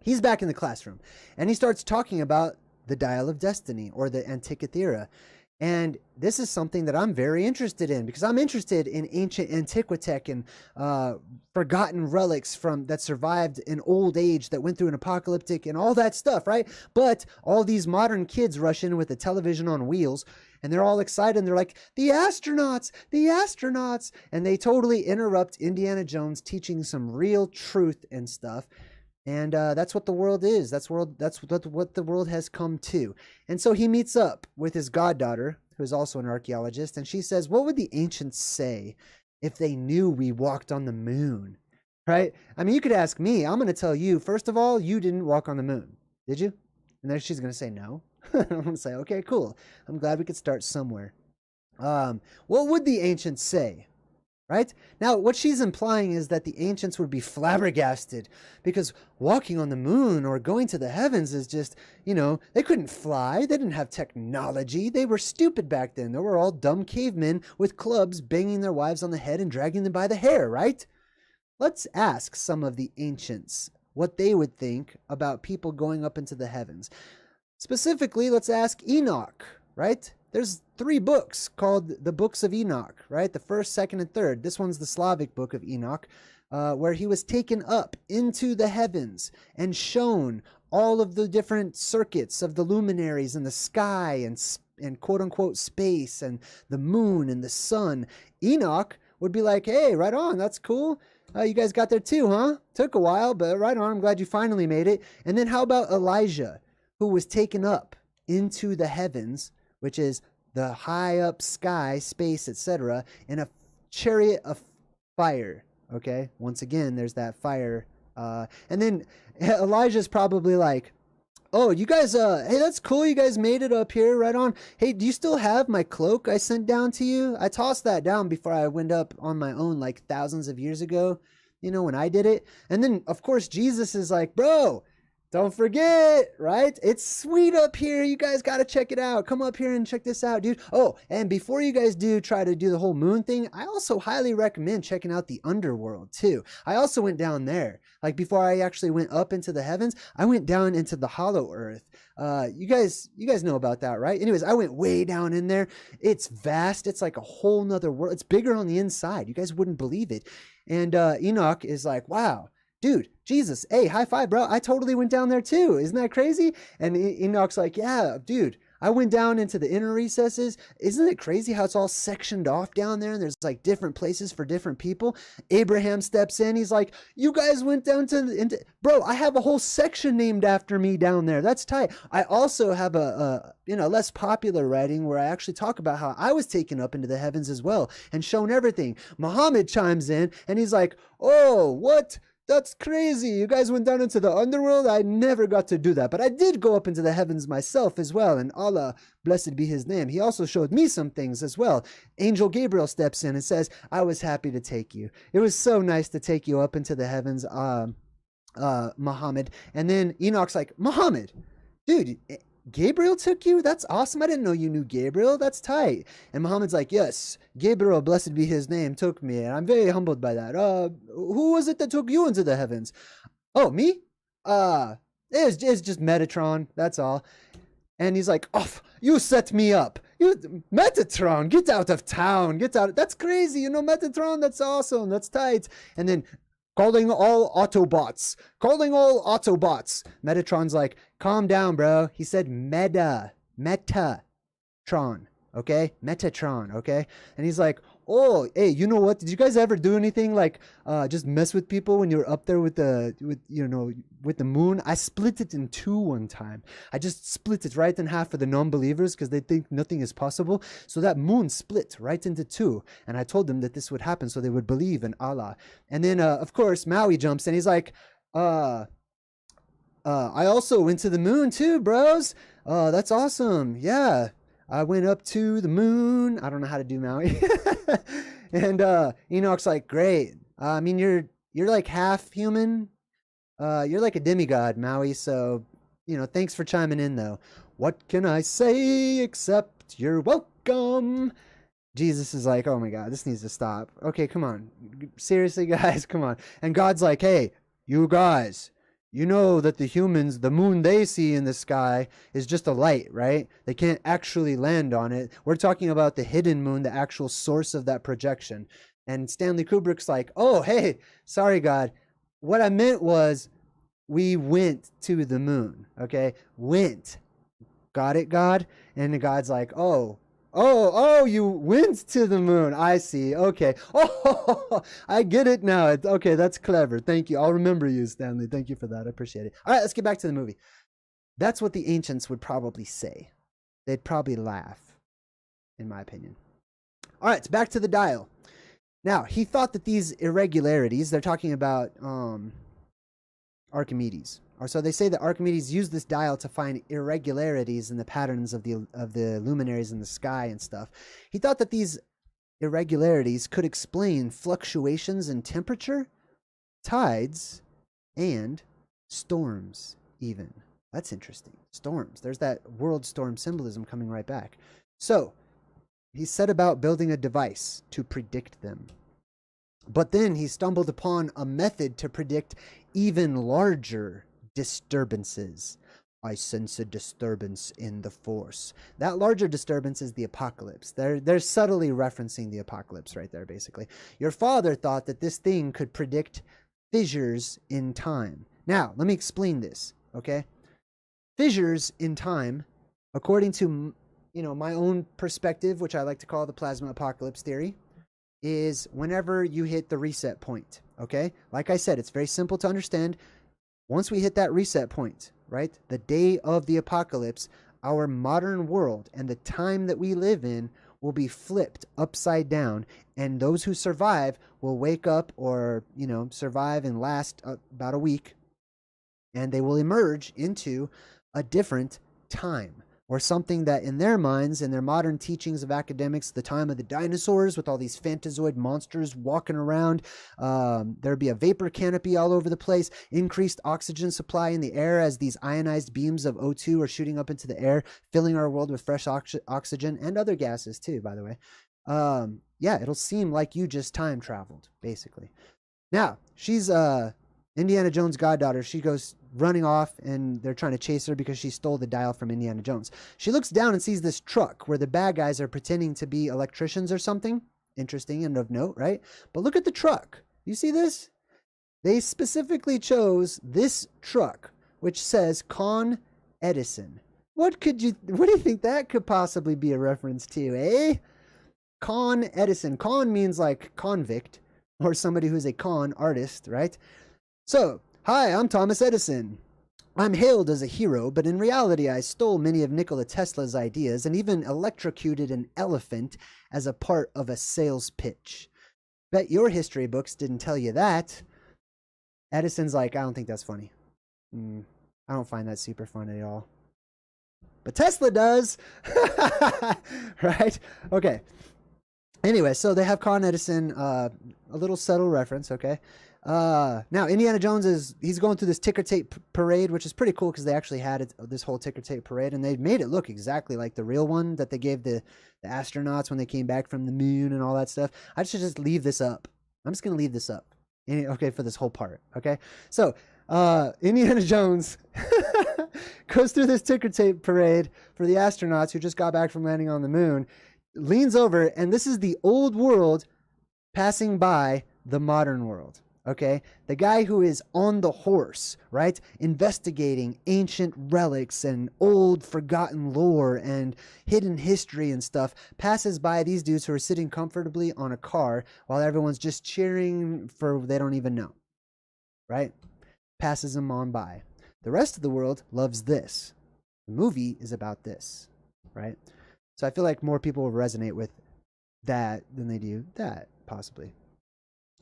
Speaker 1: He's back in the classroom, and he starts talking about the Dial of Destiny, or the Antikythera. And this is something that I'm very interested in, because I'm interested in ancient antiquitech and forgotten relics that survived in old age, that went through an apocalyptic and all that stuff, right? But all these modern kids rush in with a television on wheels, and they're all excited, and they're like, the astronauts, the astronauts, and they totally interrupt Indiana Jones teaching some real truth and stuff. And that's what the world is. That's what the world has come to. And so he meets up with his goddaughter, who is also an archaeologist, and she says, what would the ancients say if they knew we walked on the moon? Right? I mean, you could ask me. I'm going to tell you, first of all, you didn't walk on the moon. Did you? And then she's going to say no. I'm going to say, okay, cool. I'm glad we could start somewhere. What would the ancients say? Right? Now, what she's implying is that the ancients would be flabbergasted, because walking on the moon or going to the heavens is just, they couldn't fly. They didn't have technology. They were stupid back then. They were all dumb cavemen with clubs banging their wives on the head and dragging them by the hair, right? Let's ask some of the ancients what they would think about people going up into the heavens. Specifically, let's ask Enoch, right? There's 3 books called the Books of Enoch, right? The first, second, and third. This one's the Slavic book of Enoch, where he was taken up into the heavens and shown all of the different circuits of the luminaries in the sky and quote-unquote space and the moon and the sun. Enoch would be like, hey, right on, that's cool. You guys got there too, huh? Took a while, but right on, I'm glad you finally made it. And then how about Elijah, who was taken up into the heavens, which is the high up sky, space, etc., in a chariot of fire. Okay, once again, there's that fire. And then Elijah's probably like, oh, you guys, hey, that's cool. You guys made it up here, right on. Hey, do you still have my cloak I sent down to you? I tossed that down before I went up on my own, like thousands of years ago, when I did it. And then, of course, Jesus is like, bro, don't forget, right? It's sweet up here. You guys got to check it out. Come up here and check this out, dude. Oh, and before you guys try to do the whole moon thing, I also highly recommend checking out the underworld too. I also went down there. Like before I actually went up into the heavens, I went down into the hollow earth. You guys know about that, right? Anyways, I went way down in there. It's vast. It's like a whole nother world. It's bigger on the inside. You guys wouldn't believe it. And Enoch is like, wow, dude, Jesus, hey, high five, bro. I totally went down there too. Isn't that crazy? And Enoch's like, yeah, dude, I went down into the inner recesses. Isn't it crazy how it's all sectioned off down there? And there's like different places for different people. Abraham steps in. He's like, you guys went down bro, I have a whole section named after me down there. That's tight. I also have a less popular writing where I actually talk about how I was taken up into the heavens as well and shown everything. Muhammad chimes in and he's like, oh, what? That's crazy. You guys went down into the underworld? I never got to do that. But I did go up into the heavens myself as well. And Allah, blessed be his name, he also showed me some things as well. Angel Gabriel steps in and says, I was happy to take you. It was so nice to take you up into the heavens, Muhammad. And then Enoch's like, Muhammad, dude, Gabriel took you? That's awesome. I didn't know you knew Gabriel. That's tight. And Muhammad's like, yes, Gabriel, blessed be his name, took me. And I'm very humbled by that. Who was it that took you into the heavens? Oh, me? It's just Metatron. That's all. And he's like, oh, you set me up. Metatron, get out of town. Get out. That's crazy. Metatron, that's awesome. That's tight. And then calling all Autobots. Metatron's like, calm down, bro. He said Metatron, okay? Metatron, okay? And he's like, oh, hey, you know what? Did you guys ever do anything like just mess with people when you were up there with the moon? I split it in 2 one time. I just split it right in half for the non-believers because they think nothing is possible. So that moon split right into 2. And I told them that this would happen so they would believe in Allah. And then, of course, Maui jumps in. He's like, I also went to the moon too, bros. That's awesome. Yeah. I went up to the moon. I don't know how to do Maui. And Enoch's like, great. I mean, you're like half human. You're like a demigod, Maui. So, thanks for chiming in, though. What can I say except you're welcome? Jesus is like, oh my God, this needs to stop. Okay, come on. Seriously, guys, come on. And God's like, hey, you guys, you know that the humans, the moon they see in the sky is just a light, right? They can't actually land on it. We're talking about the hidden moon, the actual source of that projection. And Stanley Kubrick's like, oh, hey, sorry, God. What I meant was we went to the moon, okay? Went. Got it, God? And the God's like, oh, you went to the moon. I see. Okay. Oh, I get it now. Okay, that's clever. Thank you. I'll remember you, Stanley. Thank you for that. I appreciate it. All right, let's get back to the movie. That's what the ancients would probably say. They'd probably laugh, in my opinion. All right, back to the dial. Now, he thought that these irregularities, they're talking about Archimedes. Or so they say that Archimedes used this dial to find irregularities in the patterns of the luminaries in the sky and stuff. He thought that these irregularities could explain fluctuations in temperature, tides, and storms even. That's interesting. Storms. There's that world storm symbolism coming right back. So he set about building a device to predict them. But then he stumbled upon a method to predict even larger disturbances. I sense a disturbance in the force. That larger disturbance is the apocalypse. They're subtly referencing the apocalypse right there, basically. Your father thought that this thing could predict fissures in time. Now, let me explain this, okay? Fissures in time, according to my own perspective, which I like to call the plasma apocalypse theory, is whenever you hit the reset point, okay? Like I said, it's very simple to understand. Once we hit that reset point, right, the day of the apocalypse, our modern world and the time that we live in will be flipped upside down, and those who survive will wake up or, survive and last about a week, and they will emerge into a different time, or something that in their minds, in their modern teachings of academics, the time of the dinosaurs with all these Fantazoid monsters walking around, there'd be a vapor canopy all over the place, increased oxygen supply in the air as these ionized beams of O2 are shooting up into the air, filling our world with fresh oxygen and other gases too, by the way. Yeah, it'll seem like you just time traveled, basically. Now, she's Indiana Jones' goddaughter. She goes running off, and they're trying to chase her because she stole the dial from Indiana Jones. She looks down and sees this truck where the bad guys are pretending to be electricians or something. Interesting and of note, right? But look at the truck. You see this? They specifically chose this truck, which says Con Edison. What do you think that could possibly be a reference to, eh? Con Edison. Con means like convict, or somebody who's a con artist, right? So, hi, I'm Thomas Edison. I'm hailed as a hero, but in reality I stole many of Nikola Tesla's ideas and even electrocuted an elephant as a part of a sales pitch. Bet your history books didn't tell you that. Edison's like, I don't think that's funny. I don't find that super funny at all. But Tesla does. Right? Okay. Anyway, so they have Con Edison, a little subtle reference, okay? Now Indiana Jones he's going through this ticker tape parade, which is pretty cool because they actually had this whole ticker tape parade, and they made it look exactly like the real one that they gave the astronauts when they came back from the moon and all that stuff. I should just leave this up. I'm just gonna leave this up, okay, for this whole part. Okay, so Indiana Jones goes through this ticker tape parade for the astronauts who just got back from landing on the moon, leans over, and this is the old world passing by the modern world. Okay, the guy who is on the horse, right, investigating ancient relics and old forgotten lore and hidden history and stuff, passes by these dudes who are sitting comfortably on a car while everyone's just cheering for they don't even know, right? Passes them on by. The rest of the world loves this. The movie is about this, right? So I feel like more people will resonate with that than they do that, possibly.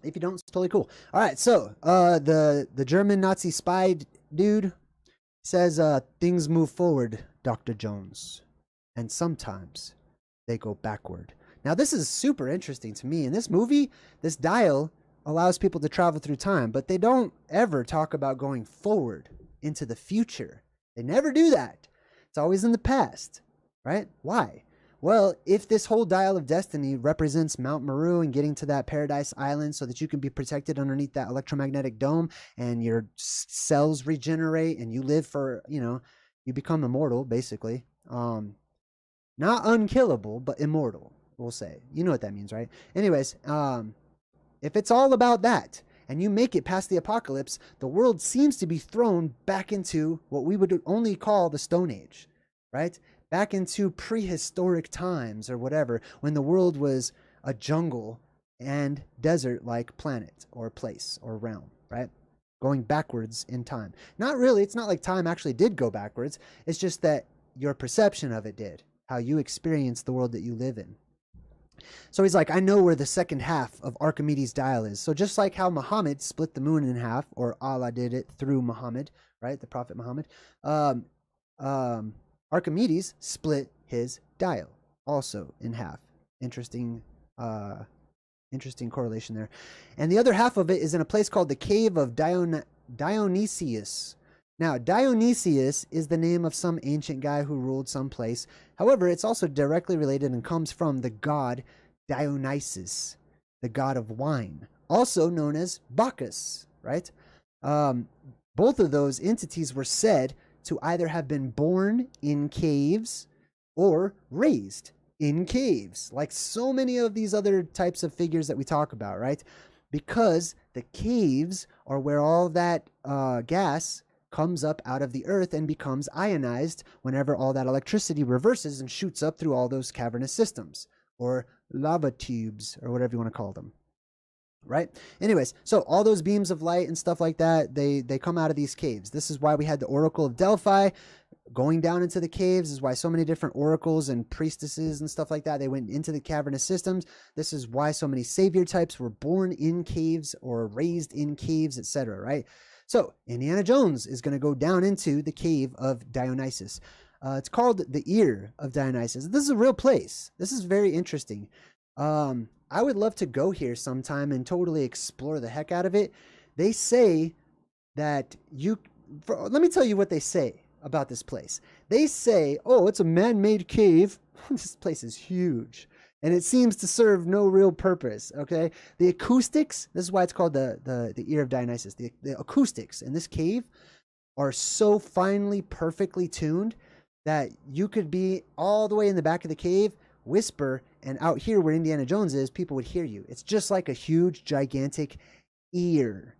Speaker 1: If you don't, it's totally cool. All right, so the German Nazi spy dude says things move forward, Dr. Jones, and sometimes they go backward. Now, this is super interesting to me. In this movie, this dial allows people to travel through time, but they don't ever talk about going forward into the future. They never do that. It's always in the past, right? Why? Well, if this whole dial of destiny represents Mount Meru and getting to that paradise island so that you can be protected underneath that electromagnetic dome and your cells regenerate and you live for, you become immortal, basically. Not unkillable, but immortal, we'll say. You know what that means, right? Anyways, if it's all about that and you make it past the apocalypse, the world seems to be thrown back into what we would only call the Stone Age, right? Back into prehistoric times or whatever, when the world was a jungle and desert-like planet or place or realm, right? Going backwards in time. Not really. It's not like time actually did go backwards. It's just that your perception of it did, how you experience the world that you live in. So he's like, I know where the second half of Archimedes' dial is. So just like how Muhammad split the moon in half, or Allah did it through Muhammad, right? The Prophet Muhammad. Archimedes split his dial also in half. Interesting correlation there. And the other half of it is in a place called the Cave of Dionysius. Now, Dionysius is the name of some ancient guy who ruled some place. However, it's also directly related and comes from the god Dionysus, the god of wine, also known as Bacchus, right? Both of those entities were said to either have been born in caves or raised in caves, like so many of these other types of figures that we talk about, right? Because the caves are where all that gas comes up out of the earth and becomes ionized whenever all that electricity reverses and shoots up through all those cavernous systems, or lava tubes, or whatever you want to call them. Right? Anyways, so all those beams of light and stuff like that, they come out of these caves. This is why we had the Oracle of Delphi going down into the caves. This is why so many different oracles and priestesses and stuff like that, they went into the cavernous systems. This is why so many savior types were born in caves or raised in caves, etc. Right? So Indiana Jones is going to go down into the cave of Dionysus. It's called the Ear of Dionysius. This is a real place. This is very interesting. I would love to go here sometime and totally explore the heck out of it. They say that let me tell you what they say about this place. They say, oh, it's a man-made cave. This place is huge. And it seems to serve no real purpose, okay? The acoustics, this is why it's called the Ear of Dionysius. The acoustics in this cave are so finely, perfectly tuned that you could be all the way in the back of the cave, whisper, and out here where Indiana Jones is, people would hear you. It's just like a huge, gigantic ear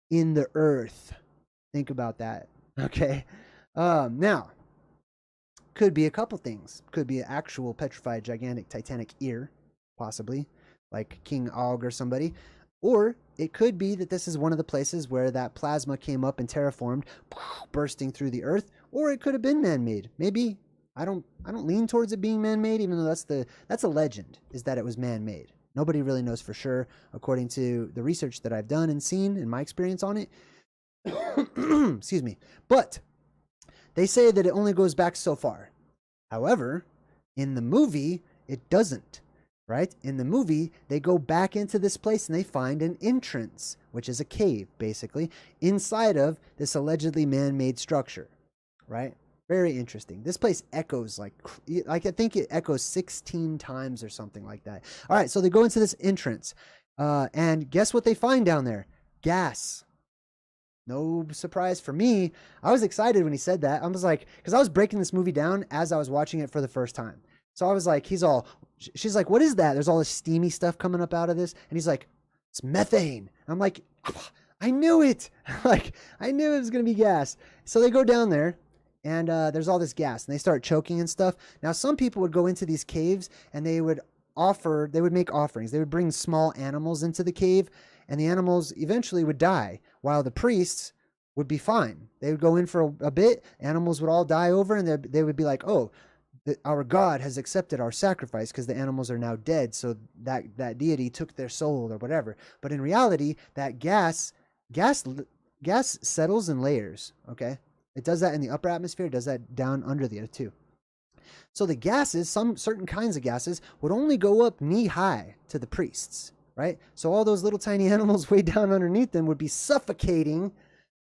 Speaker 1: in the earth. Think about that, okay? Now, could be a couple things. Could be an actual petrified, gigantic, titanic ear, possibly, like King Og or somebody. Or it could be that this is one of the places where that plasma came up and terraformed, bursting through the earth. Or it could have been man-made. Maybe. I don't lean towards it being man-made, even though that's a legend, is that it was man-made. Nobody really knows for sure, according to the research that I've done and seen and my experience on it. Excuse me. But they say that it only goes back so far. However, in the movie, it doesn't, right? In the movie, they go back into this place and they find an entrance, which is a cave, basically, inside of this allegedly man-made structure, right? Very interesting. This place echoes like I think it echoes 16 times or something like that. All right, so they go into this entrance, and guess what they find down there? Gas. No surprise for me. I was excited when he said that. I was like, because I was breaking this movie down as I was watching it for the first time. So I was like, she's like, what is that? There's all this steamy stuff coming up out of this. And he's like, it's methane. I'm like, I knew it. Like, I knew it was going to be gas. So they go down there. And there's all this gas, and they start choking and stuff. Now, some people would go into these caves, and they would make offerings. They would bring small animals into the cave, and the animals eventually would die, while the priests would be fine. They would go in for a bit, animals would all die over, and they would be like, oh, our God has accepted our sacrifice because the animals are now dead, so that deity took their soul or whatever. But in reality, that gas settles in layers, okay? It does that in the upper atmosphere. It does that down under the earth too. So the gases, some certain kinds of gases, would only go up knee high to the priests, right? So all those little tiny animals way down underneath them would be suffocating,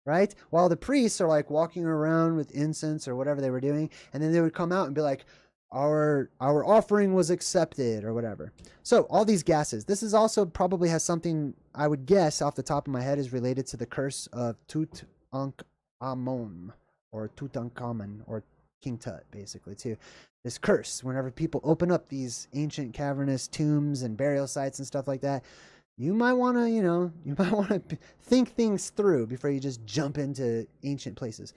Speaker 1: right? While the priests are like walking around with incense or whatever they were doing. And then they would come out and be like, our offering was accepted or whatever. So all these gases. This is also probably has something, I would guess off the top of my head, is related to the curse of Tutankhamun or Tutankhamun or King Tut, basically, too. This curse, whenever people open up these ancient cavernous tombs and burial sites and stuff like that, you might want to, think things through before you just jump into ancient places.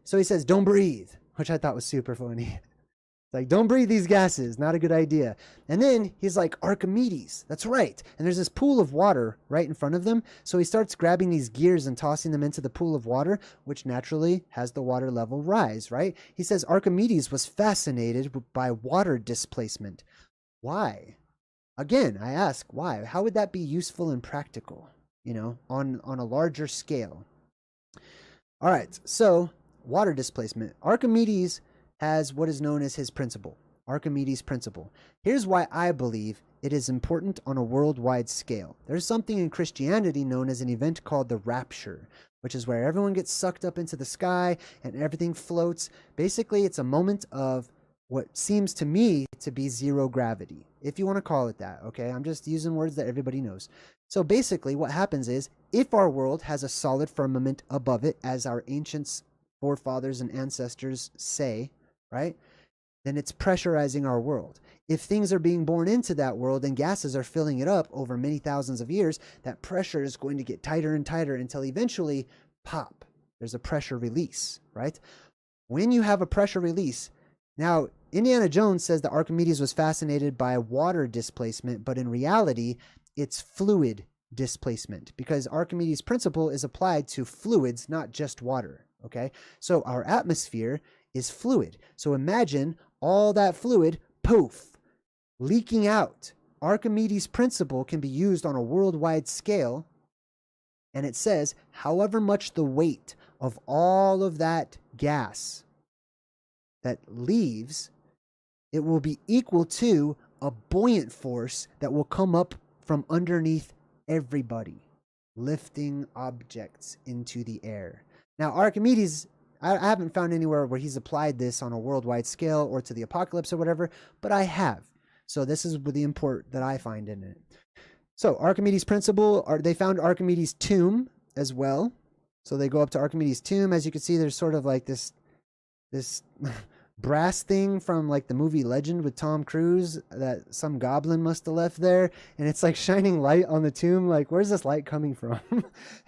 Speaker 1: So he says, don't breathe, which I thought was super funny. Like, don't breathe these gases. Not a good idea. And then he's like, Archimedes. That's right. And there's this pool of water right in front of them. So he starts grabbing these gears and tossing them into the pool of water, which naturally has the water level rise, right? He says Archimedes was fascinated by water displacement. Why? Again, I ask, why? How would that be useful and practical, on a larger scale? All right. So water displacement. Archimedes has what is known as his principle, Archimedes' principle. Here's why I believe it is important on a worldwide scale. There's something in Christianity known as an event called the rapture, which is where everyone gets sucked up into the sky and everything floats. Basically, it's a moment of what seems to me to be zero gravity, if you want to call it that, okay? I'm just using words that everybody knows. So basically, what happens is, if our world has a solid firmament above it, as our ancient forefathers and ancestors say, right, then it's pressurizing our world. If things are being born into that world and gases are filling it up over many thousands of years, that pressure is going to get tighter and tighter until eventually, pop, there's a pressure release, right? When you have a pressure release, now Indiana Jones says that Archimedes was fascinated by water displacement, but in reality, it's fluid displacement, because Archimedes' principle is applied to fluids, not just water, okay? So our atmosphere is fluid. So imagine all that fluid, poof, leaking out. Archimedes' principle can be used on a worldwide scale, and it says, however much the weight of all of that gas that leaves, it will be equal to a buoyant force that will come up from underneath everybody, lifting objects into the air. Now, Archimedes, I haven't found anywhere where he's applied this on a worldwide scale or to the apocalypse or whatever, but I have. So this is the import that I find in it. So Archimedes' principle, they found Archimedes' tomb as well. So they go up to Archimedes' tomb. As you can see, there's sort of like this brass thing from like the movie Legend with Tom Cruise that some goblin must have left there, and it's like shining light on the tomb. Like, where's this light coming from?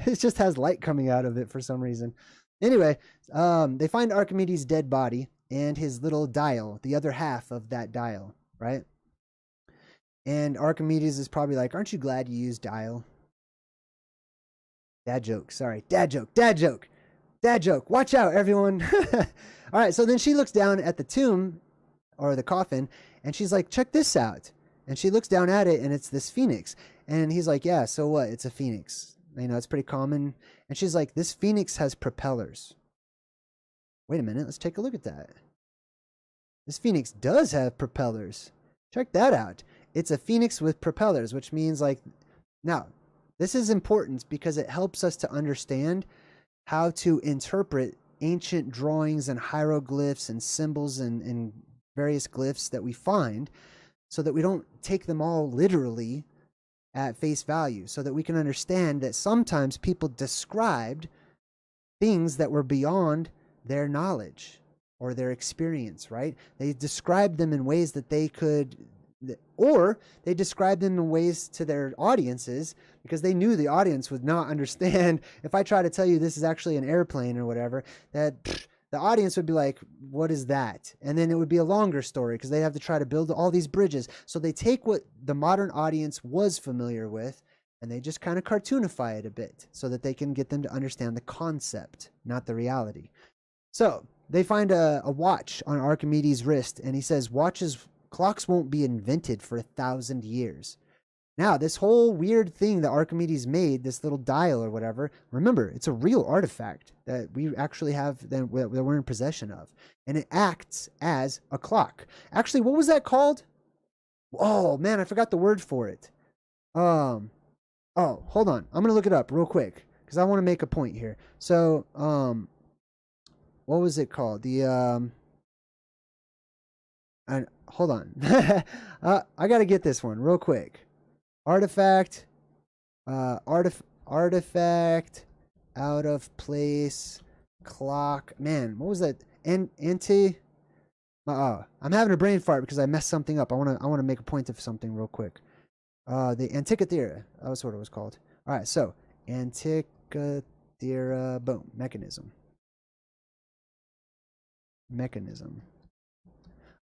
Speaker 1: It just has light coming out of it for some reason. Anyway, they find Archimedes' dead body and his little dial, the other half of that dial, right? And Archimedes is probably like, aren't you glad you used dial? Dad joke, sorry. Dad joke, dad joke, dad joke. Watch out, everyone. All right, so then she looks down at the tomb or the coffin, and she's like, check this out. And she looks down at it, and it's this phoenix. And he's like, yeah, so what? It's a phoenix. It's pretty common. And she's like, this phoenix has propellers. Wait a minute, let's take a look at that. This phoenix does have propellers. Check that out. It's a phoenix with propellers, which means like, now, this is important because it helps us to understand how to interpret ancient drawings and hieroglyphs and symbols and various glyphs that we find, so that we don't take them all literally at face value, so that we can understand that sometimes people described things that were beyond their knowledge or their experience, right? They described them in ways that they could, or they described them in ways to their audiences because they knew the audience would not understand. If I try to tell you this is actually an airplane or whatever, that the audience would be like, what is that? And then it would be a longer story because they have to try to build all these bridges. So they take what the modern audience was familiar with and they just kind of cartoonify it a bit so that they can get them to understand the concept, not the reality. So they find a watch on Archimedes' wrist, and he says clocks won't be invented for 1,000 years. Now, this whole weird thing that Archimedes made, this little dial or whatever, remember, it's a real artifact that we actually have, that we're in possession of. And it acts as a clock. Actually, what was that called? Oh, man, I forgot the word for it. Oh, hold on. I'm going to look it up real quick because I want to make a point here. So, what was it called? And hold on. I got to get this one real quick. Artifact. Artifact. Out of place. Clock. Man, what was that? I'm having a brain fart because I messed something up. I want to make a point of something real quick. The Antikythera. That was what it was called. All right, so Antikythera, boom, mechanism.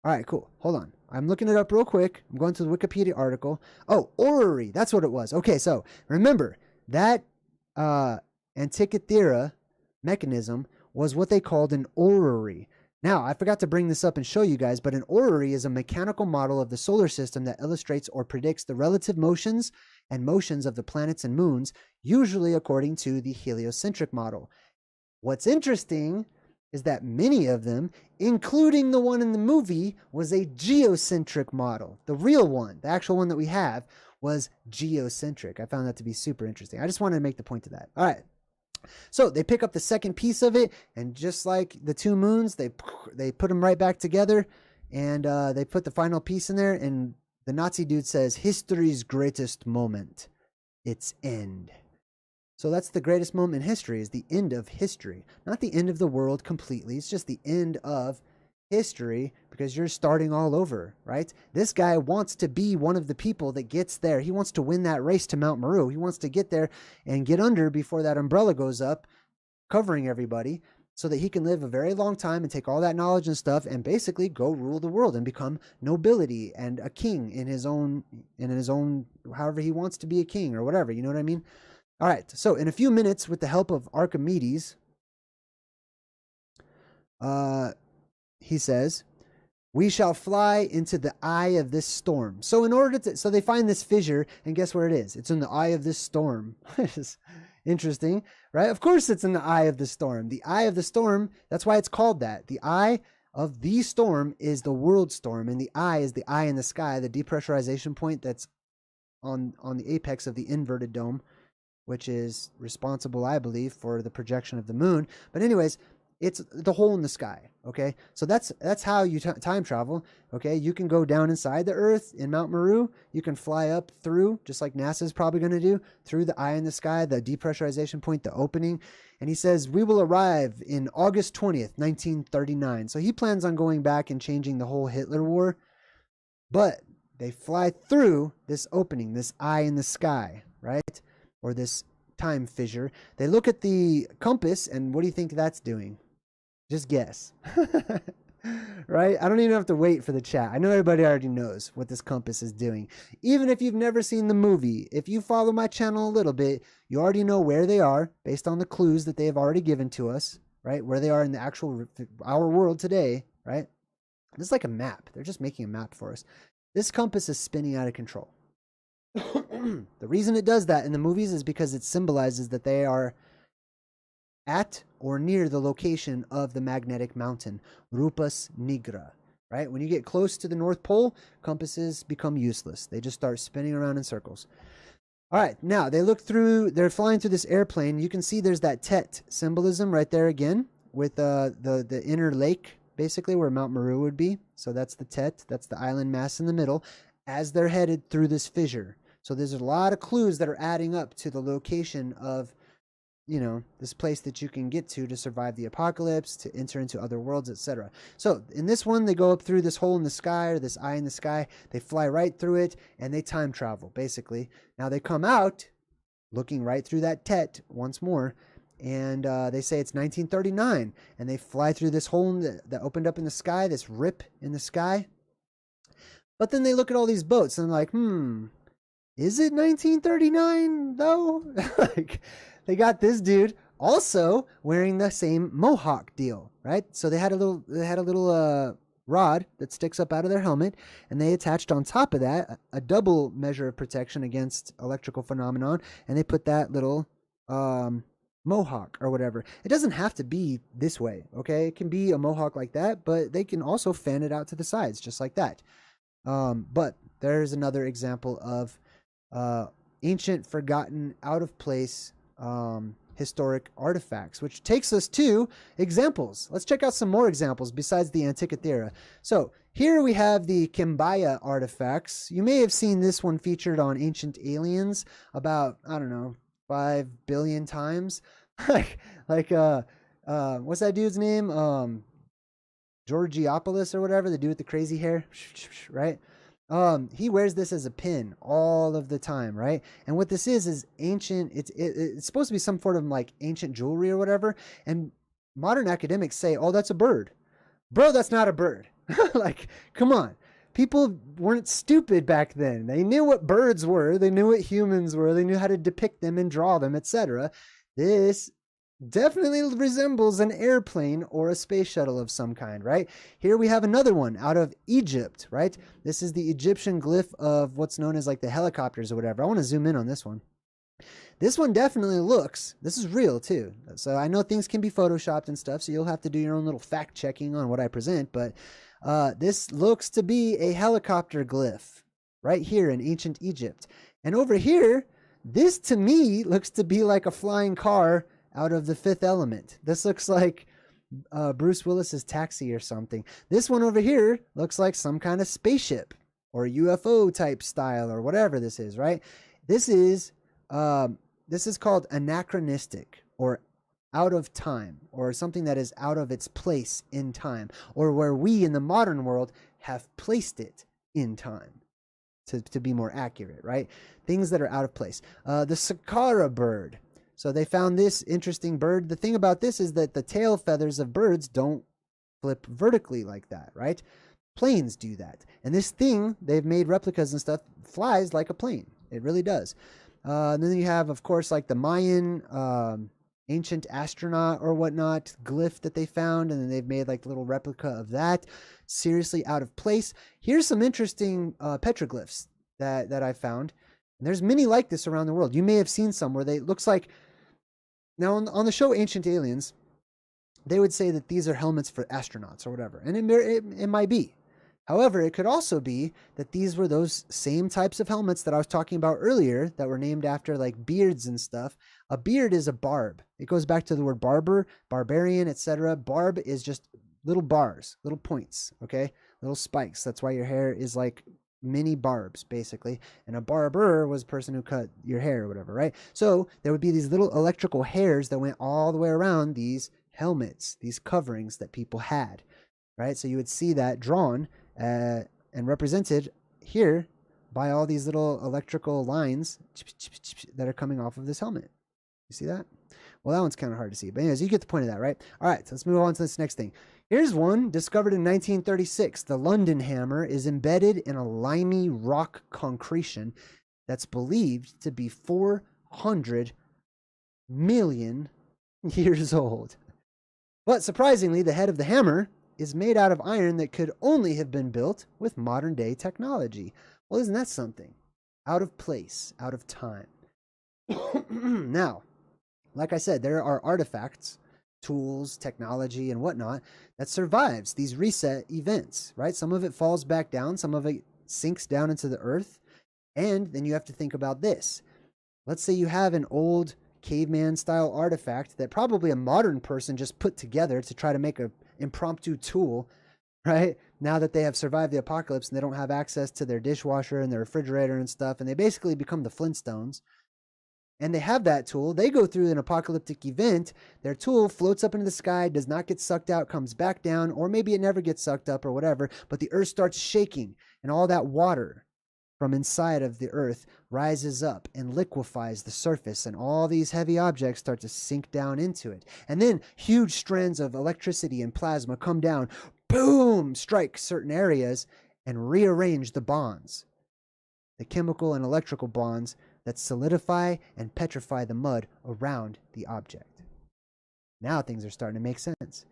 Speaker 1: All right, cool. Hold on. I'm looking it up real quick. I'm going to the Wikipedia article. Oh, orrery. That's what it was. Okay, so remember that Antikythera mechanism was what they called an orrery. Now, I forgot to bring this up and show you guys, but an orrery is a mechanical model of the solar system that illustrates or predicts the relative motions and motions of the planets and moons, usually according to the heliocentric model. What's interesting is that many of them, including the one in the movie, was a geocentric model. The real one, the actual one that we have, was geocentric. I found that to be super interesting. I just wanted to make the point of that. All right. So they pick up the second piece of it, and just like the two moons, they put them right back together, and they put the final piece in there, and the Nazi dude says, "History's greatest moment, its end." So that's the greatest moment in history, is the end of history. Not the end of the world completely. It's just the end of history, because you're starting all over, right? This guy wants to be one of the people that gets there. He wants to win that race to Mount Meru. He wants to get there and get under before that umbrella goes up, covering everybody, so that he can live a very long time and take all that knowledge and stuff and basically go rule the world and become nobility and a king in his own, however he wants to be a king or whatever. You know what I mean? All right. So in a few minutes, with the help of Archimedes, he says, "We shall fly into the eye of this storm." So so they find this fissure, and guess where it is? It's in the eye of this storm. Which is interesting, right? Of course it's in the eye of the storm. The eye of the storm, that's why it's called that. The eye of the storm is the world storm, and the eye is the eye in the sky, the depressurization point that's on the apex of the inverted dome, which is responsible, I believe, for the projection of the moon. But anyways, it's the hole in the sky, okay? So that's how you time travel, okay? You can go down inside the Earth in Mount Meru. You can fly up through, just like NASA's probably going to do, through the eye in the sky, the depressurization point, the opening. And he says, "We will arrive in August 20th, 1939. So he plans on going back and changing the whole Hitler war. But they fly through this opening, this eye in the sky, right? Or this time fissure. They look at the compass, and what do you think that's doing? Just guess. Right? I don't even have to wait for the chat. I know everybody already knows what this compass is doing. Even if you've never seen the movie, if you follow my channel a little bit, you already know where they are based on the clues that they have already given to us, right? Where they are in the actual, our world today, right? This is like a map. They're just making a map for us. This compass is spinning out of control. The reason it does that in the movies is because it symbolizes that they are at or near the location of the magnetic mountain, Rupus Nigra, right? When you get close to the North Pole, compasses become useless. They just start spinning around in circles. All right, now they're flying through this airplane. You can see there's that Tet symbolism right there again with the inner lake, basically where Mount Meru would be. So that's the Tet, that's the island mass in the middle, as they're headed through this fissure. So there's a lot of clues that are adding up to the location of, this place that you can get to survive the apocalypse, to enter into other worlds, etc. So in this one, they go up through this hole in the sky, or this eye in the sky. They fly right through it, and they time travel, basically. Now they come out looking right through that Tet once more, and they say it's 1939, and they fly through this hole that opened up in the sky, this rip in the sky. But then they look at all these boats, and they're like, is it 1939 though? Like, they got this dude also wearing the same mohawk deal, right? So they had a little rod that sticks up out of their helmet, and they attached on top of that a double measure of protection against electrical phenomenon, and they put that little mohawk or whatever. It doesn't have to be this way, okay? It can be a mohawk like that, but they can also fan it out to the sides just like that. But there's another example of ancient, forgotten, out of place historic artifacts, which takes us to examples. Let's check out some more examples besides the Antikythera. So here we have the Kimbaya artifacts. You may have seen this one featured on Ancient Aliens about, I don't know, 5 billion times. What's that dude's name? Georgiopoulos or whatever, the dude with the crazy hair, right? He wears this as a pin all of the time, right? And what this is ancient. It's supposed to be some sort of like ancient jewelry or whatever. And modern academics say, "Oh, that's a bird, bro. That's not a bird." Like, come on. People weren't stupid back then. They knew what birds were. They knew what humans were. They knew how to depict them and draw them, etc. This definitely resembles an airplane or a space shuttle of some kind, right? Here we have another one out of Egypt, right? This is the Egyptian glyph of what's known as like the helicopters or whatever. I want to zoom in on this one. This one definitely looks, this is real too. So I know things can be photoshopped and stuff, so you'll have to do your own little fact checking on what I present, but this looks to be a helicopter glyph right here in ancient Egypt. And over here, this to me looks to be like a flying car out of The Fifth Element. This looks like Bruce Willis's Taxi or something. This one over here looks like some kind of spaceship or UFO type style or whatever this is, right? This is called anachronistic or out of time, or something that is out of its place in time, or where we in the modern world have placed it in time, to be more accurate, right? Things that are out of place. The Sakara bird. So they found this interesting bird. The thing about this is that the tail feathers of birds don't flip vertically like that, right? Planes do that. And this thing, they've made replicas and stuff, flies like a plane. It really does. And then you have, of course, like the Mayan ancient astronaut or whatnot glyph that they found, and then they've made like a little replica of that. Seriously out of place. Here's some interesting petroglyphs that I found. And there's many like this around the world. You may have seen some where they looks like, now on the show Ancient Aliens, they would say that these are helmets for astronauts or whatever, and it might be. However, it could also be that these were those same types of helmets that I was talking about earlier that were named after like beards and stuff. A beard is a barb. It goes back to the word barber, barbarian, etc. Barb is just little bars, little points, okay? Little spikes. That's why your hair is like mini barbs, basically. And a barber was a person who cut your hair or whatever, right? So there would be these little electrical hairs that went all the way around these helmets, these coverings that people had, right? So you would see that drawn and represented here by all these little electrical lines that are coming off of this helmet. You see that? Well, that one's kind of hard to see. But anyways, you get the point of that, right? All right, so let's move on to this next thing. Here's one discovered in 1936. The London hammer is embedded in a limey rock concretion that's believed to be 400 million years old. But surprisingly, the head of the hammer is made out of iron that could only have been built with modern day technology. Well, isn't that something? Out of place, out of time. Now, like I said, there are artifacts, tools, technology, and whatnot that survives these reset events, right? Some of it falls back down, some of it sinks down into the earth. And then you have to think about this. Let's say you have an old caveman style artifact that probably a modern person just put together to try to make a impromptu tool, right? Now that they have survived the apocalypse and they don't have access to their dishwasher and their refrigerator and stuff, and they basically become the Flintstones, and they have that tool, they go through an apocalyptic event, their tool floats up into the sky, does not get sucked out, comes back down, or maybe it never gets sucked up or whatever, but the earth starts shaking, and all that water from inside of the earth rises up and liquefies the surface, and all these heavy objects start to sink down into it. And then huge strands of electricity and plasma come down, boom, strike certain areas and rearrange the bonds, the chemical and electrical bonds that solidify and petrify the mud around the object. Now things are starting to make sense.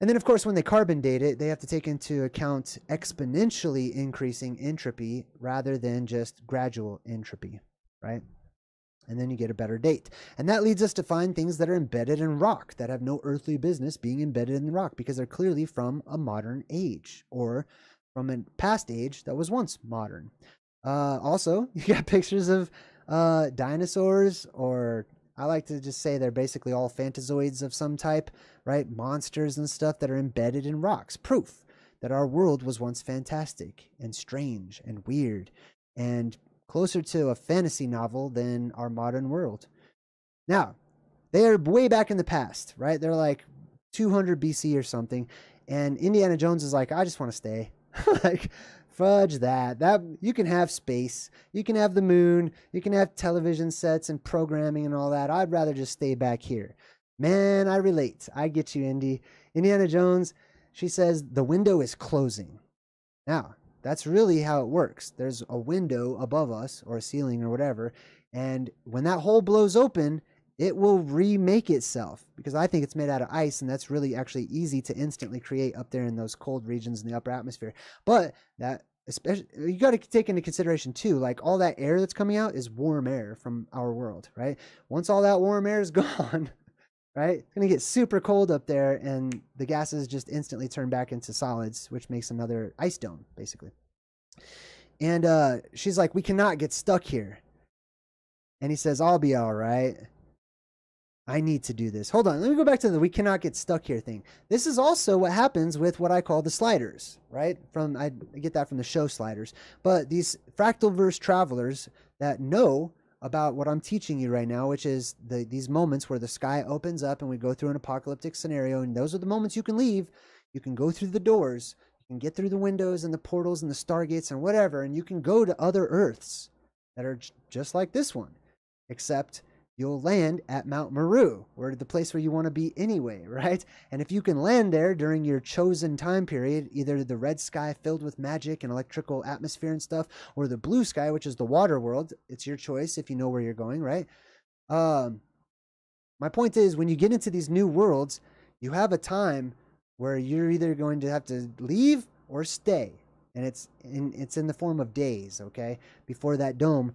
Speaker 1: And then, of course, when they carbon date it, they have to take into account exponentially increasing entropy rather than just gradual entropy, right? And then you get a better date. And that leads us to find things that are embedded in rock that have no earthly business being embedded in the rock because they're clearly from a modern age or from a past age that was once modern. Also, you got pictures of dinosaurs or I like to just say they're basically all Fantazoids of some type, right? Monsters and stuff that are embedded in rocks. Proof that our world was once fantastic and strange and weird and closer to a fantasy novel than our modern world. Now, they are way back in the past, right? They're like 200 BC or something. And Indiana Jones is like, I just want to stay. Like, fudge that. You can have space. You can have the moon. You can have television sets and programming and all that. I'd rather just stay back here. Man, I relate. I get you, Indy. Indiana Jones, she says, the window is closing. Now, that's really how it works. There's a window above us or a ceiling or whatever. And when that hole blows open, it will remake itself, because I think it's made out of ice, and that's really actually easy to instantly create up there in those cold regions in the upper atmosphere. But that, especially, you got to take into consideration too, like all that air that's coming out is warm air from our world, right? Once all that warm air is gone, right, it's going to get super cold up there, and the gases just instantly turn back into solids, which makes another ice dome, basically. And she's like, we cannot get stuck here. And he says, I'll be all right. I need to do this. Hold on. Let me go back to the we cannot get stuck here thing. This is also what happens with what I call the sliders, right? I get that from the show Sliders. But these fractalverse travelers that know about what I'm teaching you right now, which is these moments where the sky opens up and we go through an apocalyptic scenario, and those are the moments you can leave. You can go through the doors. You can get through the windows and the portals and the stargates and whatever, and you can go to other Earths that are just like this one, except you'll land at Mount Meru, or the place where you want to be anyway, right? And if you can land there during your chosen time period, either the red sky filled with magic and electrical atmosphere and stuff, or the blue sky, which is the water world, it's your choice if you know where you're going, right? My point is, when you get into these new worlds, you have a time where you're either going to have to leave or stay. And it's in the form of days, okay? Before that dome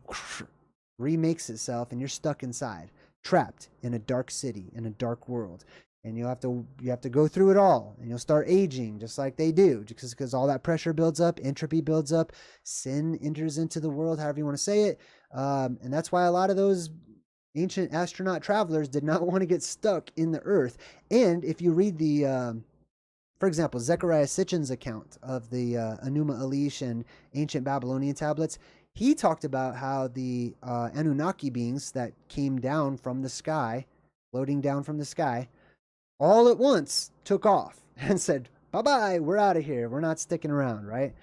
Speaker 1: remakes itself and you're stuck inside, trapped in a dark city, in a dark world. And you have to go through it all, and you'll start aging just like they do, just because all that pressure builds up, entropy builds up, sin enters into the world, however you want to say it. And that's why a lot of those ancient astronaut travelers did not want to get stuck in the earth. And if you read for example, Zechariah Sitchin's account of the Enuma Elish and ancient Babylonian tablets, he talked about how the Anunnaki beings that came down from the sky, floating down from the sky, all at once took off and said, bye-bye, we're out of here. We're not sticking around, right?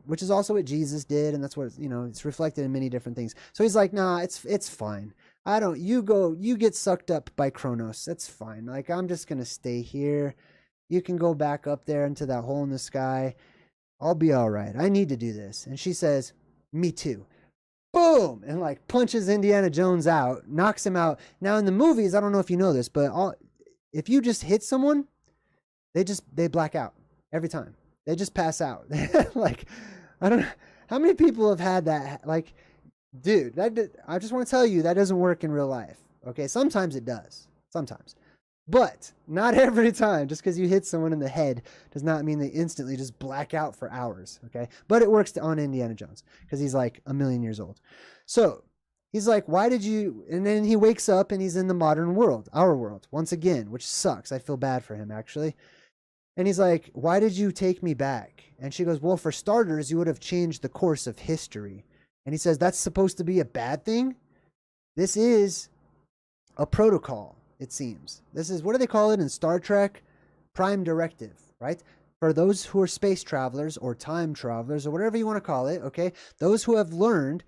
Speaker 1: Which is also what Jesus did, and that's what, it's reflected in many different things. So he's like, nah, it's fine. You get sucked up by Kronos. That's fine. Like, I'm just going to stay here. You can go back up there into that hole in the sky. I'll be all right. I need to do this. And she says, me too. Boom! And like punches Indiana Jones out, knocks him out. Now in the movies, I don't know if you know this, but if you just hit someone, they black out every time. They just pass out. Like, I don't know how many people have had that. Like, dude, I just want to tell you that doesn't work in real life. Okay, sometimes it does. Sometimes. But not every time. Just because you hit someone in the head does not mean they instantly just black out for hours, okay? But it works on Indiana Jones because he's like 1,000,000 years old. So he's like, why did you... And then he wakes up and he's in the modern world, our world, once again, which sucks. I feel bad for him, actually. And he's like, why did you take me back? And she goes, well, for starters, you would have changed the course of history. And he says, that's supposed to be a bad thing? This is a protocol. It seems. This is, what do they call it in Star Trek? Prime directive, right? For those who are space travelers or time travelers or whatever you want to call it, okay? Those who have learned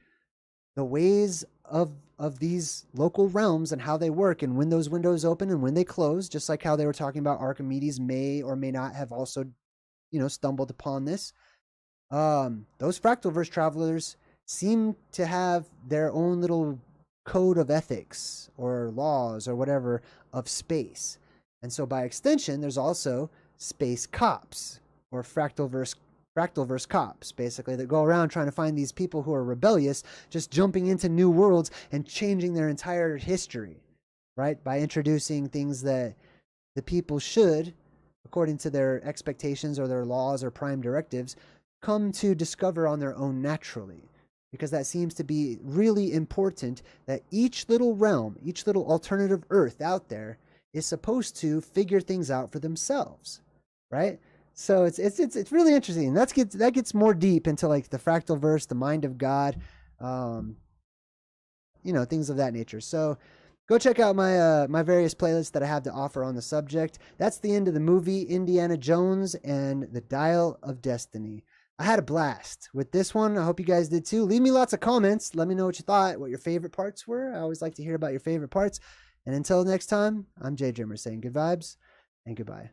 Speaker 1: the ways of these local realms and how they work and when those windows open and when they close, just like how they were talking about Archimedes may or may not have also, stumbled upon this. Those fractalverse travelers seem to have their own little code of ethics or laws or whatever of space. And so by extension, there's also space cops or fractalverse cops, basically, that go around trying to find these people who are rebellious, just jumping into new worlds and changing their entire history, right? By introducing things that the people should, according to their expectations or their laws or prime directives, come to discover on their own naturally. because that seems to be really important, that each little realm, each little alternative Earth out there is supposed to figure things out for themselves, right? So it's really interesting. That gets more deep into like the fractalverse, the mind of God, things of that nature. So go check out my my various playlists that I have to offer on the subject. That's the end of the movie Indiana Jones and the Dial of Destiny. I had a blast with this one. I hope you guys did too. Leave me lots of comments. Let me know what you thought, what your favorite parts were. I always like to hear about your favorite parts. And until next time, I'm JayDreamerZ saying good vibes and goodbye.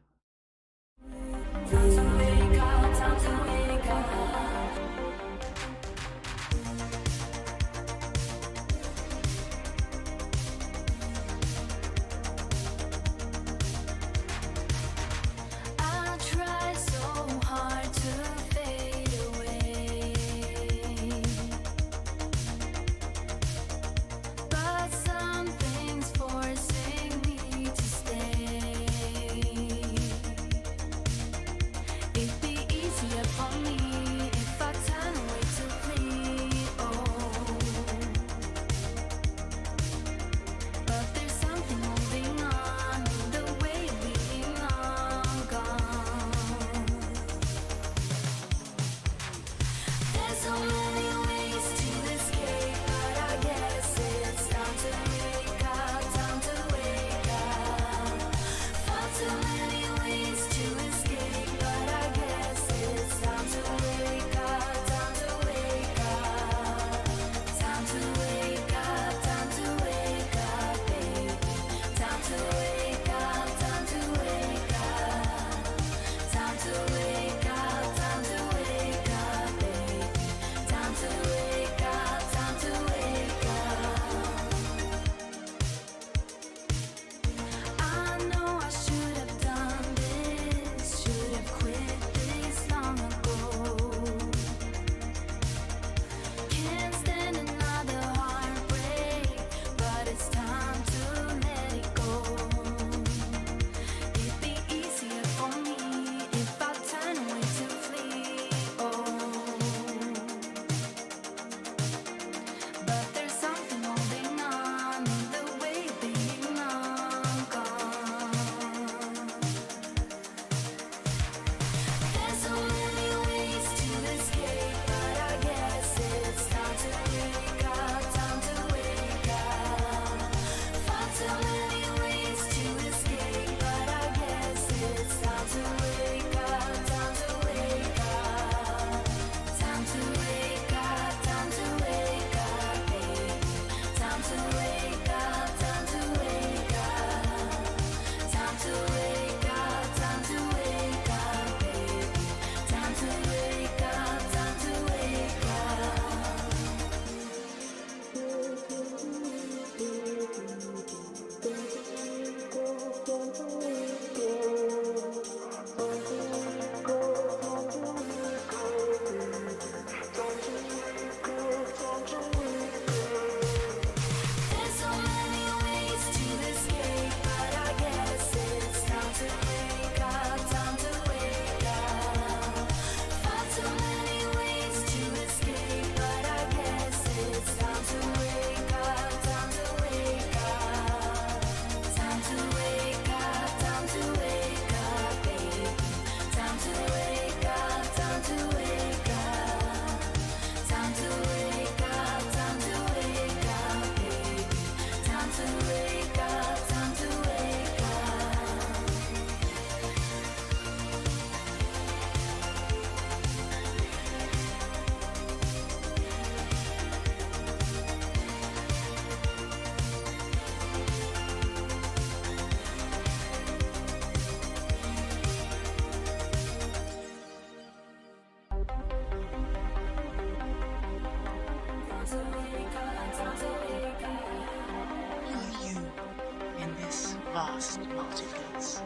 Speaker 2: vast multitudes.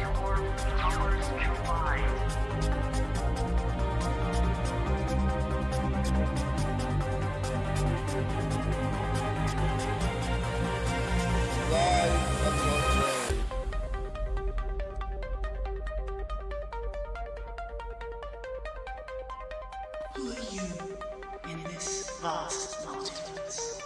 Speaker 3: Your powers collide.
Speaker 2: Who are you in this vast multitudes?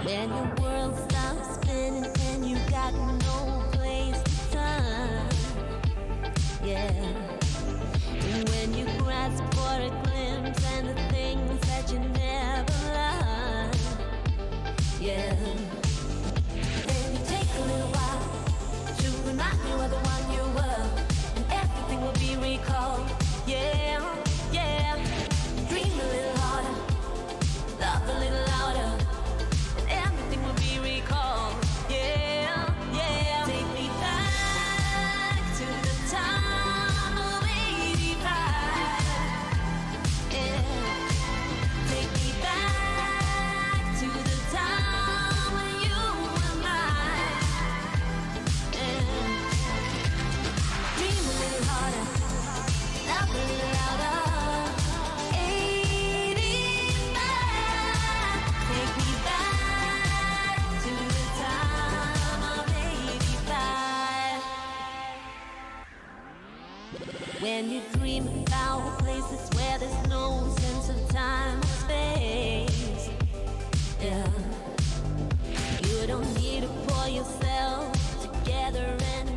Speaker 3: When your world stops spinning and you got no place to turn, yeah. And when you grasp for a glimpse and the things that you never learned, yeah. Then you take a little while to remind you of the one you were, and everything will be recalled, yeah, yeah. Dream a little harder, love a little louder. Everything will be recalled, yeah, yeah. Take me back to the time of 85, yeah. Take me back to the time when you were mine, yeah. Dream a little harder, love a little louder. 85, take me back to the time of 85. When you dream about places where there's no sense of time or space, yeah. You don't need to pull yourself together and